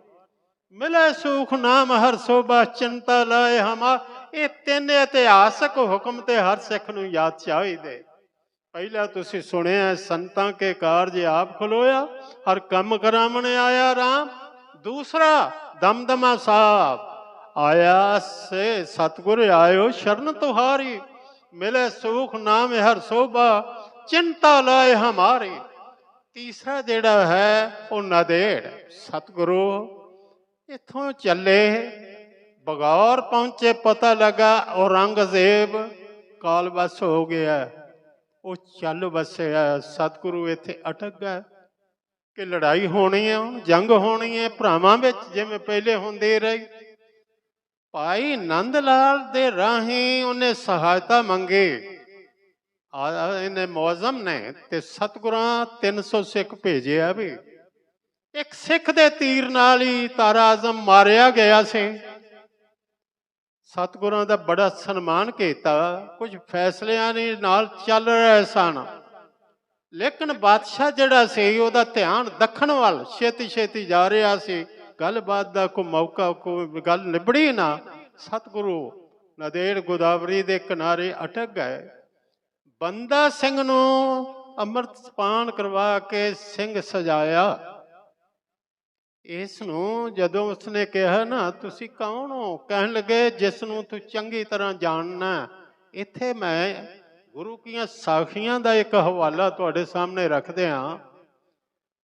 ਮਿਲੇ ਸੁਖ ਨਾਮ ਹਰ ਸੋਭਾ, ਚਿੰਤਾ ਲਾਏ ਹਮਾ। ਇਹ ਤਿੰਨ ਇਤਿਹਾਸਕ ਹੁਕਮ ਤੇ ਹਰ ਸਿੱਖ ਨੂੰ ਯਾਦ ਚਾਹੀਦੇ। ਪਹਿਲਾ ਤੁਸੀਂ ਸੁਣਿਆ ਸੰਤਾਂ ਕੇ ਕਾਰਜ ਆਪ ਖਲੋਇਆ, ਹਰ ਕੰਮ ਕਰਾਵਣ ਆਇਆ ਰਾਮ। ਦੂਸਰਾ ਦਮਦਮਾ ਸਾਹਿਬ ਆਇਆ ਸੇ ਸਤਿਗੁਰ ਆਇਓ ਸ਼ਰਨ ਤੁਹਾਰੀ, ਮਿਲੇ ਸੁਖ ਨਾਮ ਹਰ ਸੋਭਾ, ਚਿੰਤਾ ਲਾਏ ਹਮਾਰੀ। ਤੀਸਰਾ ਜਿਹੜਾ ਹੈ ਉਹ ਨਦੇੜ, ਸਤਿਗੁਰੂ ਇੱਥੋਂ ਚੱਲੇ ਬਗੌਰ ਪਹੁੰਚੇ, ਪਤਾ ਲੱਗਾ ਔਰੰਗਜ਼ੇਬ ਕਾਲਵਸ ਹੋ ਗਿਆ, ਉਹ ਚੱਲ ਵਸਿਆ। ਸਤਿਗੁਰੂ ਇੱਥੇ ਅਟਕ ਗਏ ਕਿ ਲੜਾਈ ਹੋਣੀ ਹੈ, ਜੰਗ ਹੋਣੀ ਹੈ ਭਰਾਵਾਂ ਵਿੱਚ, ਜਿਵੇਂ ਪਹਿਲੇ ਹੁੰਦੀ ਰਹੀ। ਭਾਈ ਨੰਦ ਲਾਲ ਦੇ ਰਾਹੀਂ ਉਹਨੇ ਸਹਾਇਤਾ ਮੰਗੀ, ਇਹਨੇ ਮੌਜ਼ਮ ਨੇ, ਤੇ ਸਤਿਗੁਰਾਂ 300 ਸਿੱਖ ਭੇਜਿਆ। ਵੀ ਇੱਕ ਸਿੱਖ ਦੇ ਤੀਰ ਨਾਲ ਹੀ ਤਾਰਾ ਆਜ਼ਮ ਮਾਰਿਆ ਗਿਆ ਸੀ। ਸਤਿਗੁਰਾਂ ਦਾ ਬੜਾ ਸਨਮਾਨ ਕੀਤਾ। ਕੁਝ ਫੈਸਲਿਆਂ ਦੇ ਨਾਲ ਚੱਲ ਰਹੇ ਸਨ। ਲੇਕਿਨ ਬਾਦਸ਼ਾਹ ਜਿਹੜਾ ਸੀ ਉਹਦਾ ਧਿਆਨ ਦੱਖਣ ਵੱਲ ਛੇਤੀ ਛੇਤੀ ਜਾ ਰਿਹਾ ਸੀ। ਗੱਲਬਾਤ ਦਾ ਕੋਈ ਮੌਕਾ, ਕੋਈ ਗੱਲ ਨਿਬੜੀ ਨਾ। ਸਤਿਗੁਰੂ ਨਦੇੜ ਗੋਦਾਵਰੀ ਦੇ ਕਿਨਾਰੇ ਅਟਕ ਗਏ। ਬੰਦਾ ਸਿੰਘ ਨੂੰ ਅੰਮ੍ਰਿਤਪਾਨ ਕਰਵਾ ਕੇ ਸਿੰਘ ਸਜਾਇਆ। ਇਸ ਨੂੰ ਜਦੋਂ ਉਸਨੇ ਕਿਹਾ ਨਾ, ਤੁਸੀਂ ਕੌਣ ਹੋ? ਕਹਿਣ ਲੱਗੇ, ਜਿਸ ਨੂੰ ਤੂੰ ਚੰਗੀ ਤਰ੍ਹਾਂ ਜਾਣਨਾ। ਇੱਥੇ ਮੈਂ ਗੁਰੂ ਕੀਆਂ ਸਾਖੀਆਂ ਦਾ ਇੱਕ ਹਵਾਲਾ ਤੁਹਾਡੇ ਸਾਹਮਣੇ ਰੱਖਦੇ ਹਾਂ।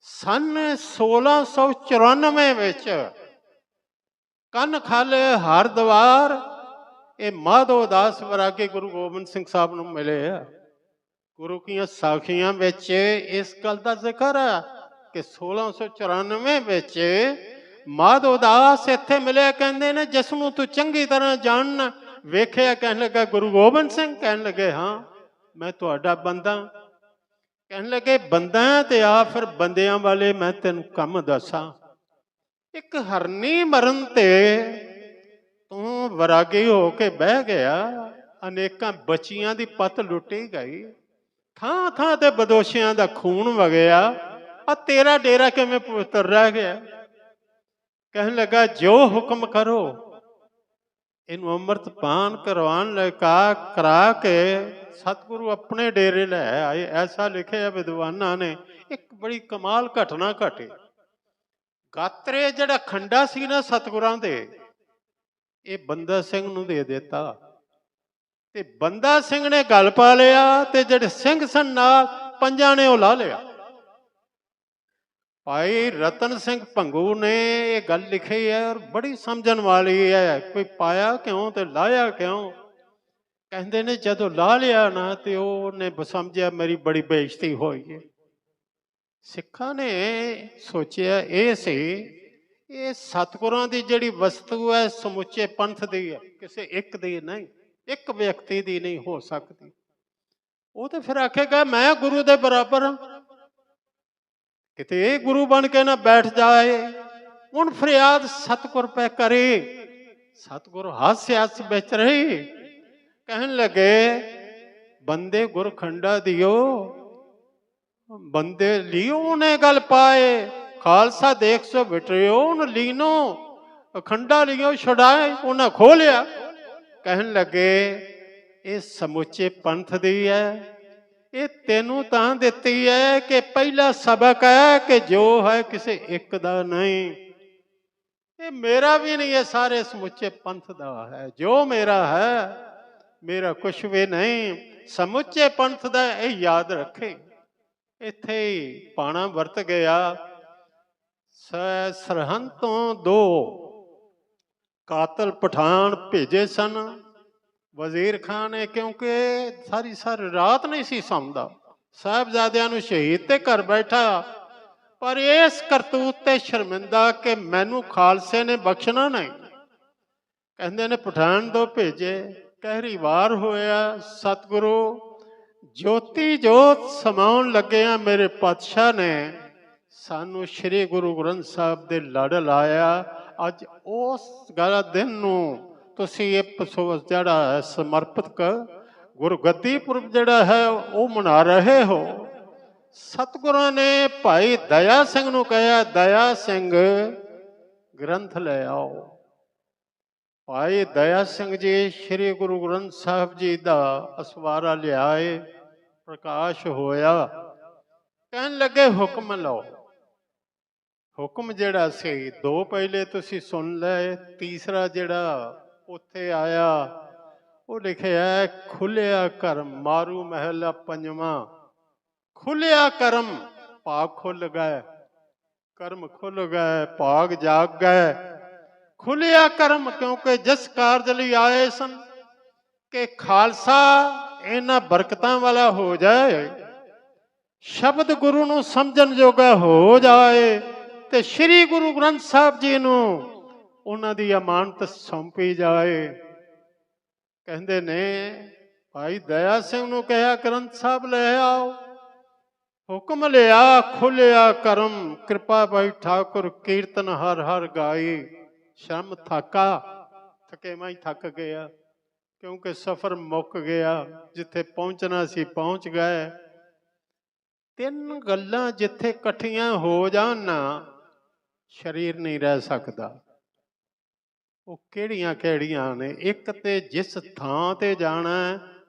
ਸੰਨ 1694 ਵਿੱਚ ਕੰਨ ਖਾਲੇ ਹਰਦੁਆਰ ਇਹ ਮਾਧੋ ਦਾਸ ਵੈਰਾਗੀ ਗੁਰੂ ਗੋਬਿੰਦ ਸਿੰਘ ਸਾਹਿਬ ਨੂੰ ਮਿਲੇ ਆ। ਗੁਰੂ ਕੀਆਂ ਸਾਖੀਆਂ ਵਿੱਚ ਇਸ ਗੱਲ ਦਾ ਜ਼ਿਕਰ ਹੈ ਕਿ 1694 ਵਿੱਚ ਮਾਧੋ ਦਾਸ ਇੱਥੇ ਮਿਲੇ। ਕਹਿੰਦੇ ਨੇ, ਜਿਸ ਨੂੰ ਤੂੰ ਚੰਗੀ ਤਰ੍ਹਾਂ ਜਾਣਨਾ। ਵੇਖਿਆ, ਕਹਿਣ ਲੱਗਾ, ਗੁਰੂ ਗੋਬਿੰਦ ਸਿੰਘ? ਕਹਿਣ ਲੱਗੇ, ਹਾਂ ਮੈਂ ਤੁਹਾਡਾ ਬੰਦਾ। ਕਹਿਣ ਲੱਗੇ, ਬੰਦਾ ਤੇ ਆ ਫਿਰ ਬੰਦਿਆਂ ਵਾਲੇ ਮੈਂ ਤੈਨੂੰ ਕੰਮ ਦੱਸਾਂ। ਇੱਕ ਹਰਨੀ ਮਰਨ ਤੇ ਤੂੰ ਵੈਰਾਗੀ ਹੋ ਕੇ ਬਹਿ ਗਿਆ। ਅਨੇਕਾਂ ਬੱਚੀਆਂ ਦੀ ਪੱਤ ਲੁੱਟੀ ਗਈ। ਥਾਂ ਥਾਂ ਤੇ ਬਦੋਸ਼ੀਆਂ ਦਾ ਖੂਨ ਵਗਿਆ। ਆ ਤੇਰਾ ਡੇਰਾ ਕਿਵੇਂ ਪਵਿੱਤਰ ਰਹਿ ਗਿਆ? ਕਹਿਣ ਲੱਗਾ, ਜੋ ਹੁਕਮ ਕਰੋ। ਇਹਨੂੰ ਅੰਮ੍ਰਿਤਪਾਨ ਕਰਵਾਉਣ ਲਈ ਕਰਾ ਕੇ ਸਤਿਗੁਰੂ ਆਪਣੇ ਡੇਰੇ ਲੈ ਆਏ। ਐਸਾ ਲਿਖਿਆ ਵਿਦਵਾਨਾਂ ਨੇ। ਇੱਕ ਬੜੀ ਕਮਾਲ ਘਟਨਾ ਘਟੀ। ਗਾਤਰੇ ਜਿਹੜਾ ਖੰਡਾ ਸੀ ਨਾ ਸਤਿਗੁਰਾਂ ਦੇ, ਇਹ ਬੰਦਾ ਸਿੰਘ ਨੂੰ ਦੇ ਦਿੱਤਾ। ਤੇ ਬੰਦਾ ਸਿੰਘ ਨੇ ਗਲ ਪਾ ਲਿਆ ਤੇ ਜਿਹੜੇ ਸਿੰਘ ਸਨ ਨਾਲ, ਪੰਜਾਂ ਨੇ ਉਹ ਲਾ ਲਿਆ। ਭਾਈ ਰਤਨ ਸਿੰਘ ਭੰਗੂ ਨੇ ਇਹ ਗੱਲ ਲਿਖੀ ਹੈ ਔਰ ਬੜੀ ਸਮਝਣ ਵਾਲੀ ਹੈ। ਕੋਈ ਪਾਇਆ ਕਿਉਂ ਤੇ ਲਾਇਆ ਕਿਉਂ? ਕਹਿੰਦੇ ਨੇ, ਜਦੋਂ ਲਾ ਲਿਆ ਨਾ ਤੇ ਉਹਨੇ ਸਮਝਿਆ ਮੇਰੀ ਬੜੀ ਬੇਇੱਜ਼ਤੀ ਹੋਈ ਹੈ। ਸਿੱਖਾਂ ਨੇ ਸੋਚਿਆ ਇਹ ਸੀ, ਇਹ ਸਤਿਗੁਰਾਂ ਦੀ ਜਿਹੜੀ ਵਸਤੂ ਹੈ ਸਮੁੱਚੇ ਪੰਥ ਦੀ ਹੈ, ਕਿਸੇ ਇੱਕ ਦੀ ਨਹੀਂ, ਇੱਕ ਵਿਅਕਤੀ ਦੀ ਨਹੀਂ ਹੋ ਸਕਦੀ। ਉਹ ਤੇ ਫਿਰ ਆਖੇਗਾ ਮੈਂ ਗੁਰੂ ਦੇ ਬਰਾਬਰ ਹਾਂ। ਕਿਤੇ ਇਹ ਗੁਰੂ ਬਣ ਕੇ ਨਾ ਬੈਠ ਜਾਏ। ਹੁਣ ਫਰਿਆਦ ਸਤਿਗੁਰ ਪੈ ਕਰੇ। ਸਤਿਗੁਰ ਹਾਸ ਵਿੱਚ ਰਹੀ। ਕਹਿਣ ਲੱਗੇ, ਬੰਦੇ ਗੁਰ ਖੰਡਾ ਦਿਓ। ਬੰਦੇ ਲਿਓ ਨੇ ਗੱਲ ਪਾਏ। ਖਾਲਸਾ ਦੇਖ ਸੋ ਵਿਟਰਿਓ ਲੀਨੋ। ਖੰਡਾ ਲਿਓ ਛੁਡਾਏ, ਉਹਨਾਂ ਖੋਲਿਆ। ਕਹਿਣ ਲੱਗੇ, ਇਹ ਸਮੁੱਚੇ ਪੰਥ ਦੀ ਹੈ। ਇਹ ਤੈਨੂੰ ਤਾਂ ਦਿੱਤੀ ਹੈ ਕਿ ਪਹਿਲਾ ਸਬਕ ਹੈ ਕਿ ਜੋ ਹੈ ਕਿਸੇ ਇੱਕ ਦਾ ਨਹੀਂ। ਇਹ ਮੇਰਾ ਵੀ ਨਹੀਂ, ਇਹ ਸਾਰੇ ਸਮੁੱਚੇ ਪੰਥ ਦਾ ਹੈ। ਜੋ ਮੇਰਾ ਹੈ, ਮੇਰਾ ਕੁਛ ਵੀ ਨਹੀਂ, ਸਮੁੱਚੇ ਪੰਥ ਦਾ। ਇਹ ਯਾਦ ਰੱਖੇ। ਇੱਥੇ ਹੀ ਪਾਣਾ ਵਰਤ ਗਿਆ। ਸਰਹੰਦ ਤੋਂ 2 ਕਾਤਲ ਪਠਾਨ ਭੇਜੇ ਸਨ ਵਜ਼ੀਰ ਖਾਨ ਨੇ, ਕਿਉਂਕਿ ਸਾਰੀ ਰਾਤ ਨਹੀਂ ਸੀ ਸੌਂਦਾ। ਸਾਹਿਬਜ਼ਾਦਿਆਂ ਨੂੰ ਸ਼ਹੀਦ ਤੇ ਘਰ ਬੈਠਾ, ਪਰ ਇਸ ਕਰਤੂਤ ਤੇ ਸ਼ਰਮਿੰਦਾ ਕਿ ਮੈਨੂੰ ਖਾਲਸੇ ਨੇ ਬਖਸ਼ਣਾ ਨਹੀਂ। ਕਹਿੰਦੇ ਨੇ ਪਠਾਨ 2 ਭੇਜੇ। ਕਹਿਰੀ ਵਾਰ ਹੋਇਆ। ਸਤਿਗੁਰੂ ਜੋਤੀ ਜੋਤ ਸਮਾਉਣ ਲੱਗਿਆ ਮੇਰੇ ਪਾਤਸ਼ਾਹ ਨੇ ਸਾਨੂੰ ਸ੍ਰੀ ਗੁਰੂ ਗ੍ਰੰਥ ਸਾਹਿਬ ਦੇ ਲੜ ਲਾਇਆ। ਅੱਜ ਉਸ ਦਿਨ ਨੂੰ ਤੁਸੀਂ ਇਹ ਜਿਹੜਾ ਸਮਰਪਿਤ ਗੁਰਗੱਦੀ ਪੁਰਬ ਜਿਹੜਾ ਹੈ ਉਹ ਮਨਾ ਰਹੇ ਹੋ। ਸਤਿਗੁਰਾਂ ਨੇ ਭਾਈ ਦਇਆ ਸਿੰਘ ਨੂੰ ਕਿਹਾ, ਦਇਆ ਸਿੰਘ ਗ੍ਰੰਥ ਲੈ ਆਓ। ਭਾਈ ਦਇਆ ਸਿੰਘ ਜੀ ਸ੍ਰੀ ਗੁਰੂ ਗ੍ਰੰਥ ਸਾਹਿਬ ਜੀ ਦਾ ਅਸਵਾਰਾ ਲਿਆਏ। ਪ੍ਰਕਾਸ਼ ਹੋਇਆ। ਕਹਿਣ ਲੱਗੇ, ਹੁਕਮ ਲਓ। ਹੁਕਮ ਜਿਹੜਾ ਸੀ 2 ਪਹਿਲੇ ਤੁਸੀਂ ਸੁਣ ਲਏ। ਤੀਸਰਾ ਜਿਹੜਾ ਉੱਥੇ ਆਇਆ ਉਹ ਲਿਖਿਆ, ਖੁੱਲਿਆ ਕਰਮ ਮਾਰੂ ਮਹਿਲਾ 5ਵਾਂ। ਖੁੱਲਿਆ ਕਰਮ, ਭਾਗ ਖੁੱਲ ਗਏ। ਕਰਮ ਖੁੱਲ ਗਏ, ਭਾਗ ਜਾਗ ਗਏ। ਖੁੱਲਿਆ ਕਰਮ, ਕਿਉਂਕਿ ਜਿਸ ਕਾਰਜ ਲਈ ਆਏ ਸਨ ਕਿ ਖਾਲਸਾ ਇਹਨਾਂ ਬਰਕਤਾਂ ਵਾਲਾ ਹੋ ਜਾਏ, ਸ਼ਬਦ ਗੁਰੂ ਨੂੰ ਸਮਝਣ ਜੋਗਾ ਹੋ ਜਾਏ ਤੇ ਸ੍ਰੀ ਗੁਰੂ ਗ੍ਰੰਥ ਸਾਹਿਬ ਜੀ ਨੂੰ ਉਹਨਾਂ ਦੀ ਅਮਾਨਤ ਸੌਂਪੀ ਜਾਏ। ਕਹਿੰਦੇ ਨੇ ਭਾਈ ਦਇਆ ਸਿੰਘ ਨੂੰ ਕਿਹਾ, ਗ੍ਰੰਥ ਸਾਹਿਬ ਲੈ ਆਓ। ਹੁਕਮ ਲਿਆ, ਖੁੱਲਿਆ ਕਰਮ। ਕਿਰਪਾ ਭਾਈ ਠਾਕੁਰ ਕੀਰਤਨ ਹਰ ਹਰ ਗਾਈ। ਸ਼ਰਮ ਥਾਕਾ, ਥਕੇਵਾਂ ਹੀ ਥੱਕ ਗਿਆ, ਕਿਉਂਕਿ ਸਫ਼ਰ ਮੁੱਕ ਗਿਆ। ਜਿੱਥੇ ਪਹੁੰਚਣਾ ਸੀ ਪਹੁੰਚ ਗਏ। ਤਿੰਨ ਗੱਲਾਂ ਜਿੱਥੇ ਇਕੱਠੀਆਂ ਹੋ ਜਾਣ ਨਾ, ਸਰੀਰ ਨਹੀਂ ਰਹਿ ਸਕਦਾ। ਉਹ ਕਿਹੜੀਆਂ ਕਿਹੜੀਆਂ ਨੇ? ਇੱਕ ਤੇ ਜਿਸ ਥਾਂ ਤੇ ਜਾਣਾ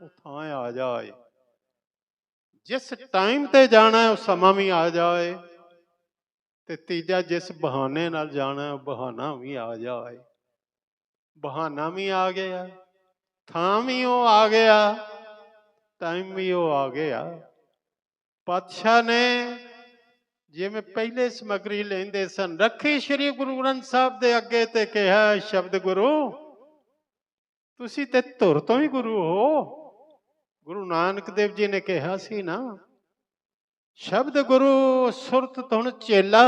ਉਹ ਥਾਂ ਆ ਜਾਏ, ਜਿਸ ਟਾਈਮ ਤੇ ਜਾਣਾ ਉਹ ਸਮਾਂ ਵੀ ਆ ਜਾਏ, ਤੇ ਤੀਜਾ ਜਿਸ ਬਹਾਨੇ ਨਾਲ ਜਾਣਾ ਉਹ ਬਹਾਨਾ ਵੀ ਆ ਜਾਏ। ਬਹਾਨਾ ਵੀ ਆ ਗਿਆ, ਥਾਂ ਵੀ ਉਹ ਆ ਗਿਆ, ਟਾਈਮ ਵੀ ਉਹ ਆ ਗਿਆ। ਪਾਤਸ਼ਾਹ ਨੇ ਜਿਵੇਂ ਪਹਿਲੇ ਸਮੱਗਰੀ ਲੈਂਦੇ ਸਨ, ਰੱਖੀ ਸ੍ਰੀ ਗੁਰੂ ਗ੍ਰੰਥ ਸਾਹਿਬ ਦੇ ਅੱਗੇ ਤੇ ਕਿਹਾ, ਸ਼ਬਦ ਗੁਰੂ ਤੁਸੀਂ ਤੇ ਧੁਰ ਤੋਂ ਹੀ ਗੁਰੂ ਹੋ। ਗੁਰੂ ਨਾਨਕ ਦੇਵ ਜੀ ਨੇ ਕਿਹਾ ਸੀ ਨਾ, ਸ਼ਬਦ ਗੁਰੂ ਸੁਰਤ ਧੁਨ ਚੇਲਾ।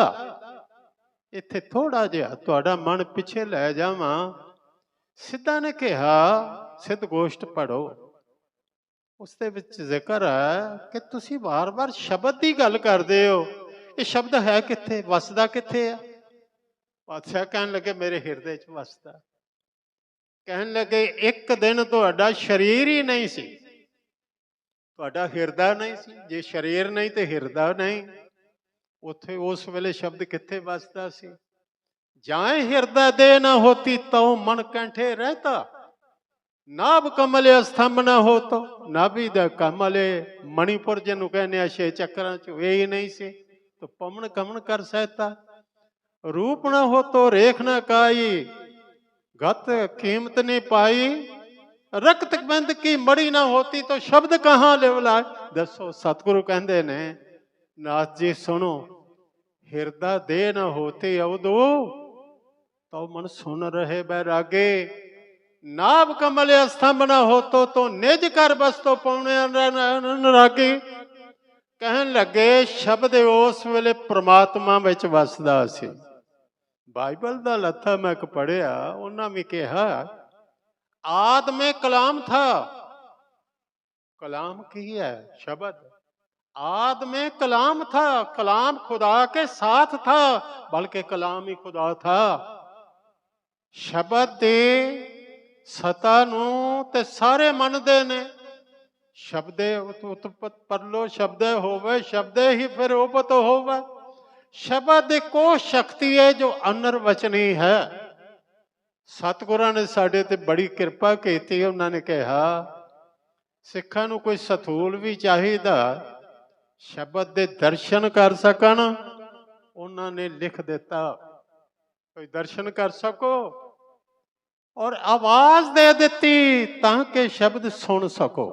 ਇੱਥੇ ਥੋੜਾ ਜਿਹਾ ਤੁਹਾਡਾ ਮਨ ਪਿੱਛੇ ਲੈ ਜਾਵਾਂ। ਸਿੱਧਾ ਨੇ ਕਿਹਾ ਸਿੱਧ ਗੋਸ਼ਟ ਪੜੋ, ਉਸ ਦੇ ਵਿੱਚ ਜ਼ਿਕਰ ਹੈ ਕਿ ਤੁਸੀਂ ਵਾਰ-ਵਾਰ ਸ਼ਬਦ ਦੀ ਗੱਲ ਕਰਦੇ ਹੋ, ਇਹ ਸ਼ਬਦ ਹੈ ਕਿੱਥੇ, ਵਸਦਾ ਕਿੱਥੇ ਆ? ਪਾਤਸ਼ਾਹ ਕਹਿਣ ਲੱਗੇ ਮੇਰੇ ਹਿਰਦੇ 'ਚ ਵਸਦਾ। ਕਹਿਣ ਲੱਗੇ ਇੱਕ ਦਿਨ ਤੁਹਾਡਾ ਸਰੀਰ ਹੀ ਨਹੀਂ ਸੀ, ਤੁਹਾਡਾ ਹਿਰਦਾ ਨਹੀਂ ਸੀ। ਜੇ ਸਰੀਰ ਨਹੀਂ ਤੇ ਹਿਰਦਾ ਨਹੀਂ, ਉੱਥੇ ਉਸ ਵੇਲੇ ਸ਼ਬਦ ਕਿੱਥੇ ਵਸਦਾ ਸੀ? ਜਾਏ ਹਿਰਦਾ ਦੇ ਨਾ ਹੋਤੀ ਤਉ ਮਨ ਕੰਠੇ ਰਹਿਤਾ, ਨਾਭ ਕਮਲੇ ਅਸਥੰਭ ਨਾ ਹੋ ਤੋ। ਨਾਭੀ ਦਾ ਕਮਲੇ ਮਣੀਪੁਰ ਜਿਹਨੂੰ ਕਹਿੰਦੇ ਆ 6 ਚੱਕਰਾਂ 'ਚ ਇਹ ਹੀ ਨਹੀਂ ਸੀ ਤਾਂ ਪਵਨ ਕਮਨ ਕਰ ਸਹਿਤਾ। ਰੂਪ ਨਾ ਹੋ ਤੋ ਰੇਖ ਨਾ ਕਾਈ, ਗਤ ਕੀਮਤ ਨਹੀਂ ਪਾਈ, ਰਕਤ ਬੰਦ ਕੀ ਮੜੀ ਨਾ ਹੋਤੀ ਤਾਂ ਸ਼ਬਦ ਕਹਾਂ ਲਿਵਲਾਏ। ਦੱਸੋ ਸਤਿਗੁਰੂ ਕਹਿੰਦੇ ਨੇ, ਨਾਥ ਜੀ ਸੁਣੋ, ਹਿਰਦਾ ਦੇ ਨਾ ਹੋਤੀ ਅਵਦੋ ਤਉ ਮਨ ਸੁਨ ਰਹੇ ਬੈਰਾਗੇ, ਨਾਭ ਕਮਲ ਅਸਥੰਭ ਨਾ ਹੋਤੋ ਤੋ ਨਿਜ ਕਰ ਬਸਤੋ ਪਾਉਣੇ ਨਰਾਗੇ। ਕਹਿਣ ਲੱਗੇ ਸ਼ਬਦ ਉਸ ਵੇਲੇ ਪ੍ਰਮਾਤਮਾ ਵਿੱਚ ਵਸਦਾ ਸੀ। ਬਾਈਬਲ ਦਾ ਲੱਥਾ ਮੈਂ ਇੱਕ ਪੜ੍ਹਿਆ, ਉਹਨਾਂ ਵੀ ਕਿਹਾ आद में कलाम था। कलाम की है शब्द, आद में कलाम था, कलाम खुदा के साथ था, बल्कि कलाम ही खुदा था। शब्द दे सता नूं ते सारे मनदे ने। शब्दे उत्पत परलो शब्दे होवे, शब्दे ही फिर उपत होवे। शब्द को शक्ति है जो अनर्वचनी है। सतगुरां ने साडे ते बड़ी किरपा कीती। उन्होंने कहा सिखां नूं कोई सथूल भी चाहिदा, शब्द दे दर्शन कर सकन, उन्होंने लिख दिता कोई दर्शन कर सको, और आवाज दे दी ताकि शब्द सुन सको।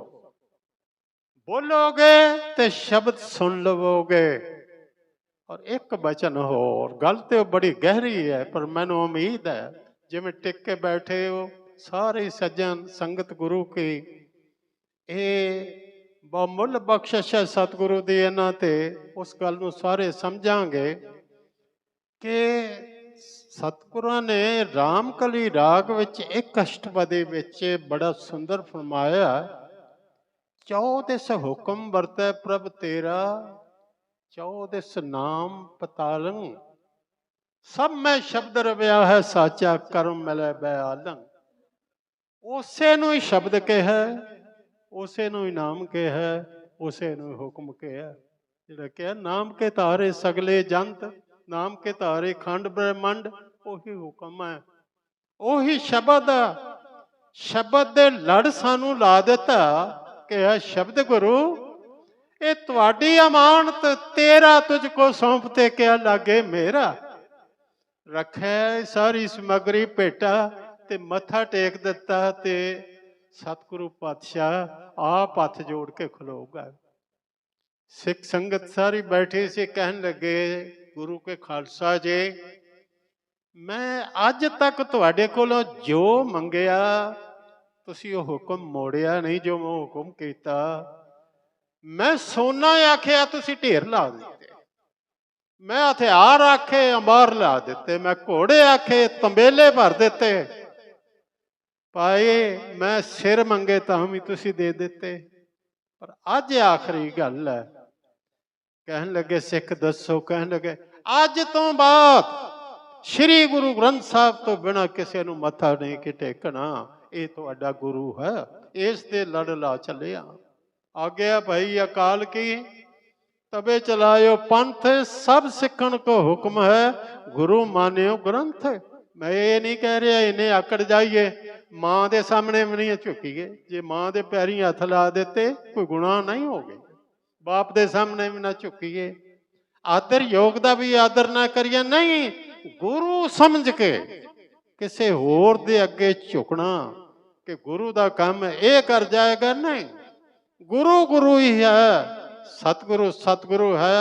बोलोगे तो शब्द सुन लवोगे। और एक वचन होर, गल तो बड़ी गहरी है पर मैनूं उम्मीद है जिवें टिक के बैठे हो सारे सज्जन संगत गुरु की, ये बहुमुल बख्शिश है सतगुरु दी इन्हां ते। उस गल नूं सारे समझांगे कि सतगुरां ने रामकली राग विच एक अष्टपदी विच बड़ा सुंदर फरमाया, चौदिस हुक्म वरतै प्रभ तेरा, चौदिस नाम पतालंग, सब में शब्द रविया है साचा, कर्म मिले बयालंग। उसे नूं ही शब्द कहा, उसे नूं ही नाम कहा, उसे नूं ही हुक्म कहा। जिहड़ा कहा नाम के तारे सगले जंत, नाम के तारे खंड ब्रह्मंड, उही हुक्म है, उही शब्द। शब्द दे लड़ सानू ला दिता कि शब्द गुरु ये तुहाडी अमानत, तेरा तुझको सौंपते क्या लागे मेरा। रखे सारी समगरी भेटा ते मत्था टेक दिता ते सतगुरु पातशाह आप हथ जोड़ के खलोगा। सिख संगत सारी बैठी सी, कहन लगे गुरु के खालसा जी, मैं अज तक तुहाडे कोलों जो मंगिया तुसी वो हुक्म मोड़िया नहीं, जो मैं हुक्म कीता। मैं सोना आखिया तुसी ढेर ला दिते, मैं हथियार आखे अंबार ला दिते, मैं घोड़े आखे तंबेले भर दिते, भाई मैं सिर मंगे तां भी तुसी दे दिते। पर अज आखिरी गल है। कहन लगे सिख दसो, कहन लगे अज तो बाद श्री गुरु ग्रंथ साहब तो बिना किसी नूं मत्था नहीं कि टेकना, ये तुहाडा गुरु है, इस दे लड़ ला चलिया। आ गया भाई अकाल की, तबे चलायो पंथ, सब सिखण को हुक्म है, गुरु मानियो ग्रंथ। मैं ये नहीं कह रहा इन्हें आकड़ जाइए, मां के सामने भी नहीं झुकीए। जे मां के पैरी हथ ला देते कोई गुनाह नहीं हो गया, बाप के सामने भी ना झुकीए। आदर योग का भी आदर ना करिए, नहीं गुरु समझ के किसी होर दे अगे झुकना कि गुरु का काम ये कर जाएगा, नहीं। गुरु गुरु ही है, सतगुरु सतगुरु है।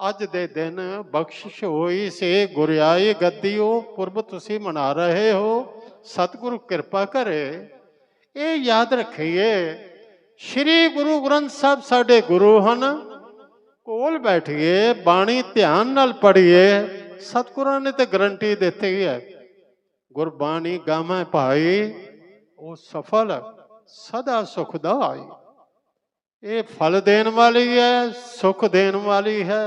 अज दे दिन बख्शिश होई से गुरियाई गद्दीओ पुरब तुसी मना रहे हो, सतगुरु कृपा करे। ये याद रखिए, श्री गुरु ग्रंथ साहब साडे गुरु हन। कोल बैठिए, बाणी ध्यान नाल पढ़िए। सतगुरां ने तो गारंटी देती है, गुरबाणी गावे भाई वो सफल सदा सुखदाई। ये फल देन वाली है, सुख देन वाली है।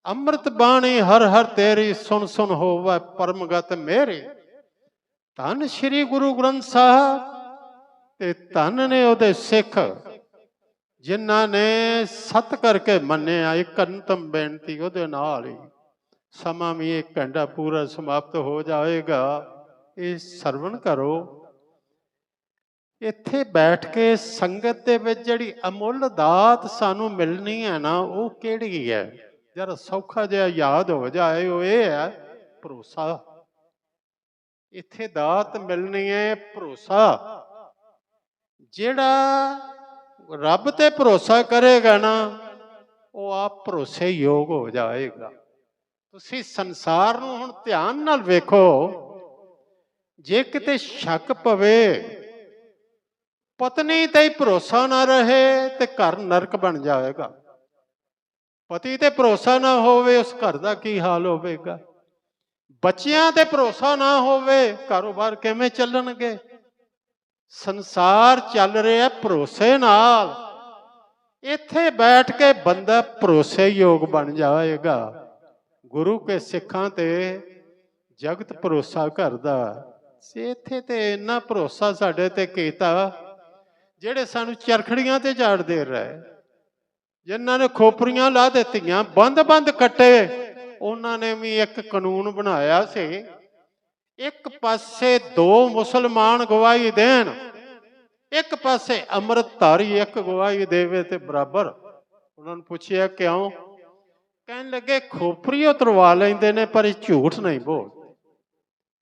अमृत बाणी हर हर तेरी, सुन सुन होवे परमगत मेरी। धन श्री गुरु ग्रंथ साहब ते धन ने उहदे सिख, जिन्हां ने सत करके मन्निया। एक अंतम बेनती उहदे नाल ही, समा भी 1 घंटा पूरा समाप्त हो जाएगा, ये सरवण करो। इत्थे बैठ के संगत दे विच जिहड़ी अमुल दात सानू मिलनी है ना, वो किहड़ी है? जरा सौखा जिहा याद हो जाए, वो ये है भरोसा। इत्थे दात मिलनी है भरोसा। जिहड़ा रब ते भरोसा करेगा ना, वो आप भरोसे योग हो जाएगा। तुसी संसार नूं हुण ध्यान नाल वेखो, जे किते शक पवे, पत्नी ते भरोसा ना रहे तो घर नरक बन जाएगा। पति ते भरोसा ना होवे, उस घर का की हाल होवेगा। बच्चियां ते भरोसा ना होवे, कारोबार किवें चलणगे? संसार चल रहा भरोसे नाल। इत्थे बैठ के बंदा भरोसे योग बन जाएगा। गुरु के सिखां ते जगत भरोसा करदा। इत्थे ते इन्ना भरोसा साडे ते कीता, ਜਿਹੜੇ ਸਾਨੂੰ ਚਰਖੜੀਆਂ ਤੇ ਝਾੜ ਦੇ ਰਹੇ, ਜਿਨ੍ਹਾਂ ਨੇ ਖੋਪਰੀਆਂ ਲਾ ਦਿੱਤੀਆਂ, ਬੰਦ ਕੱਟੇ, ਉਹਨਾਂ ਨੇ ਵੀ ਇੱਕ ਕਾਨੂੰਨ ਬਣਾਇਆ ਸੀ, ਇੱਕ ਪਾਸੇ 2 ਮੁਸਲਮਾਨ ਗਵਾਹੀ ਦੇਣ, ਇੱਕ ਪਾਸੇ ਅੰਮ੍ਰਿਤਧਾਰੀ ਇੱਕ ਗਵਾਹੀ ਦੇਵੇ ਤੇ ਬਰਾਬਰ। ਉਹਨਾਂ ਨੂੰ ਪੁੱਛਿਆ ਕਿਉਂ? ਕਹਿਣ ਲੱਗੇ ਖੋਪਰੀ ਉਤਰਵਾ ਲੈਂਦੇ ਨੇ ਪਰ ਇਹ ਝੂਠ ਨਹੀਂ ਬੋਲਦੇ,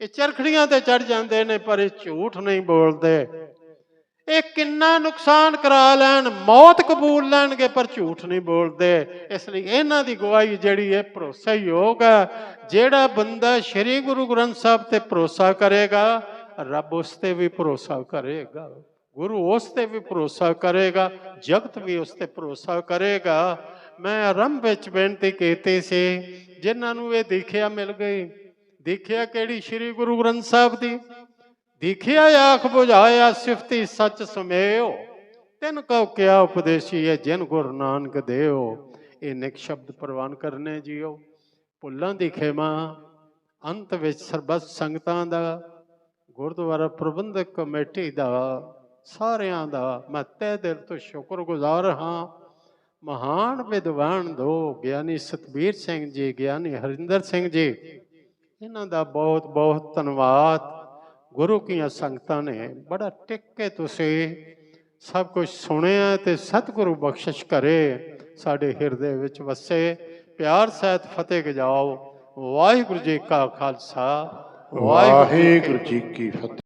ਇਹ ਚਰਖੜੀਆਂ ਤੇ ਚੜ ਜਾਂਦੇ ਨੇ ਪਰ ਇਹ ਝੂਠ ਨਹੀਂ ਬੋਲਦੇ। ਇਹ ਕਿੰਨਾ ਨੁਕਸਾਨ ਕਰਾ ਲੈਣ, ਮੌਤ ਕਬੂਲ ਲੈਣਗੇ ਪਰ ਝੂਠ ਨਹੀਂ ਬੋਲਦੇ। ਇਸ ਲਈ ਇਹਨਾਂ ਦੀ ਗਵਾਹੀ ਜਿਹੜੀ ਹੈ ਭਰੋਸੇਯੋਗ ਹੈ। ਜਿਹੜਾ ਬੰਦਾ ਸ਼੍ਰੀ ਗੁਰੂ ਗ੍ਰੰਥ ਸਾਹਿਬ ਤੇ ਭਰੋਸਾ ਕਰੇਗਾ, ਰੱਬ ਉਸ ਤੇ ਵੀ ਭਰੋਸਾ ਕਰੇਗਾ, ਗੁਰੂ ਉਸ ਤੇ ਵੀ ਭਰੋਸਾ ਕਰੇਗਾ, ਜਗਤ ਵੀ ਉਸ ਤੇ ਭਰੋਸਾ ਕਰੇਗਾ। ਮੈਂ ਆਰੰਭ ਵਿੱਚ ਬੇਨਤੀ ਕੀਤੀ ਸੀ, ਜਿਨ੍ਹਾਂ ਨੂੰ ਇਹ ਦੀਖਿਆ ਮਿਲ ਗਈ, ਦੀਖਿਆ ਕਿਹੜੀ? ਸ਼੍ਰੀ ਗੁਰੂ ਗ੍ਰੰਥ ਸਾਹਿਬ ਦੀ। दिखिया आख बुझाया सिफती सच सुमेओ, तिन कहो क्या उपदेशी है जिन गुरु नानक देओ। ये निक शब्द प्रवान करने जियो। भुल्लां दी खेमा अंत विच सरबत संगतां दा, गुरुद्वारा प्रबंधक कमेटी दा, सारियां दा मैं तहे दिल तो शुक्रगुजार हाँ। महान विद्वान दो ज्ञानी सतबीर सिंह जी, ज्ञानी हरिंदर सिंह जी, इन्हां दा बहुत बहुत धन्नवाद। गुरु की संगतां ने बड़ा टिक के तुसी सब कुछ सुनिया ते सतगुरु बख्शिश करे साडे हिरदे विच वसे। प्यार सहित फतेह गजाओ। वाहिगुरु जी का खालसा, वाहिगुरु जी की फतेह।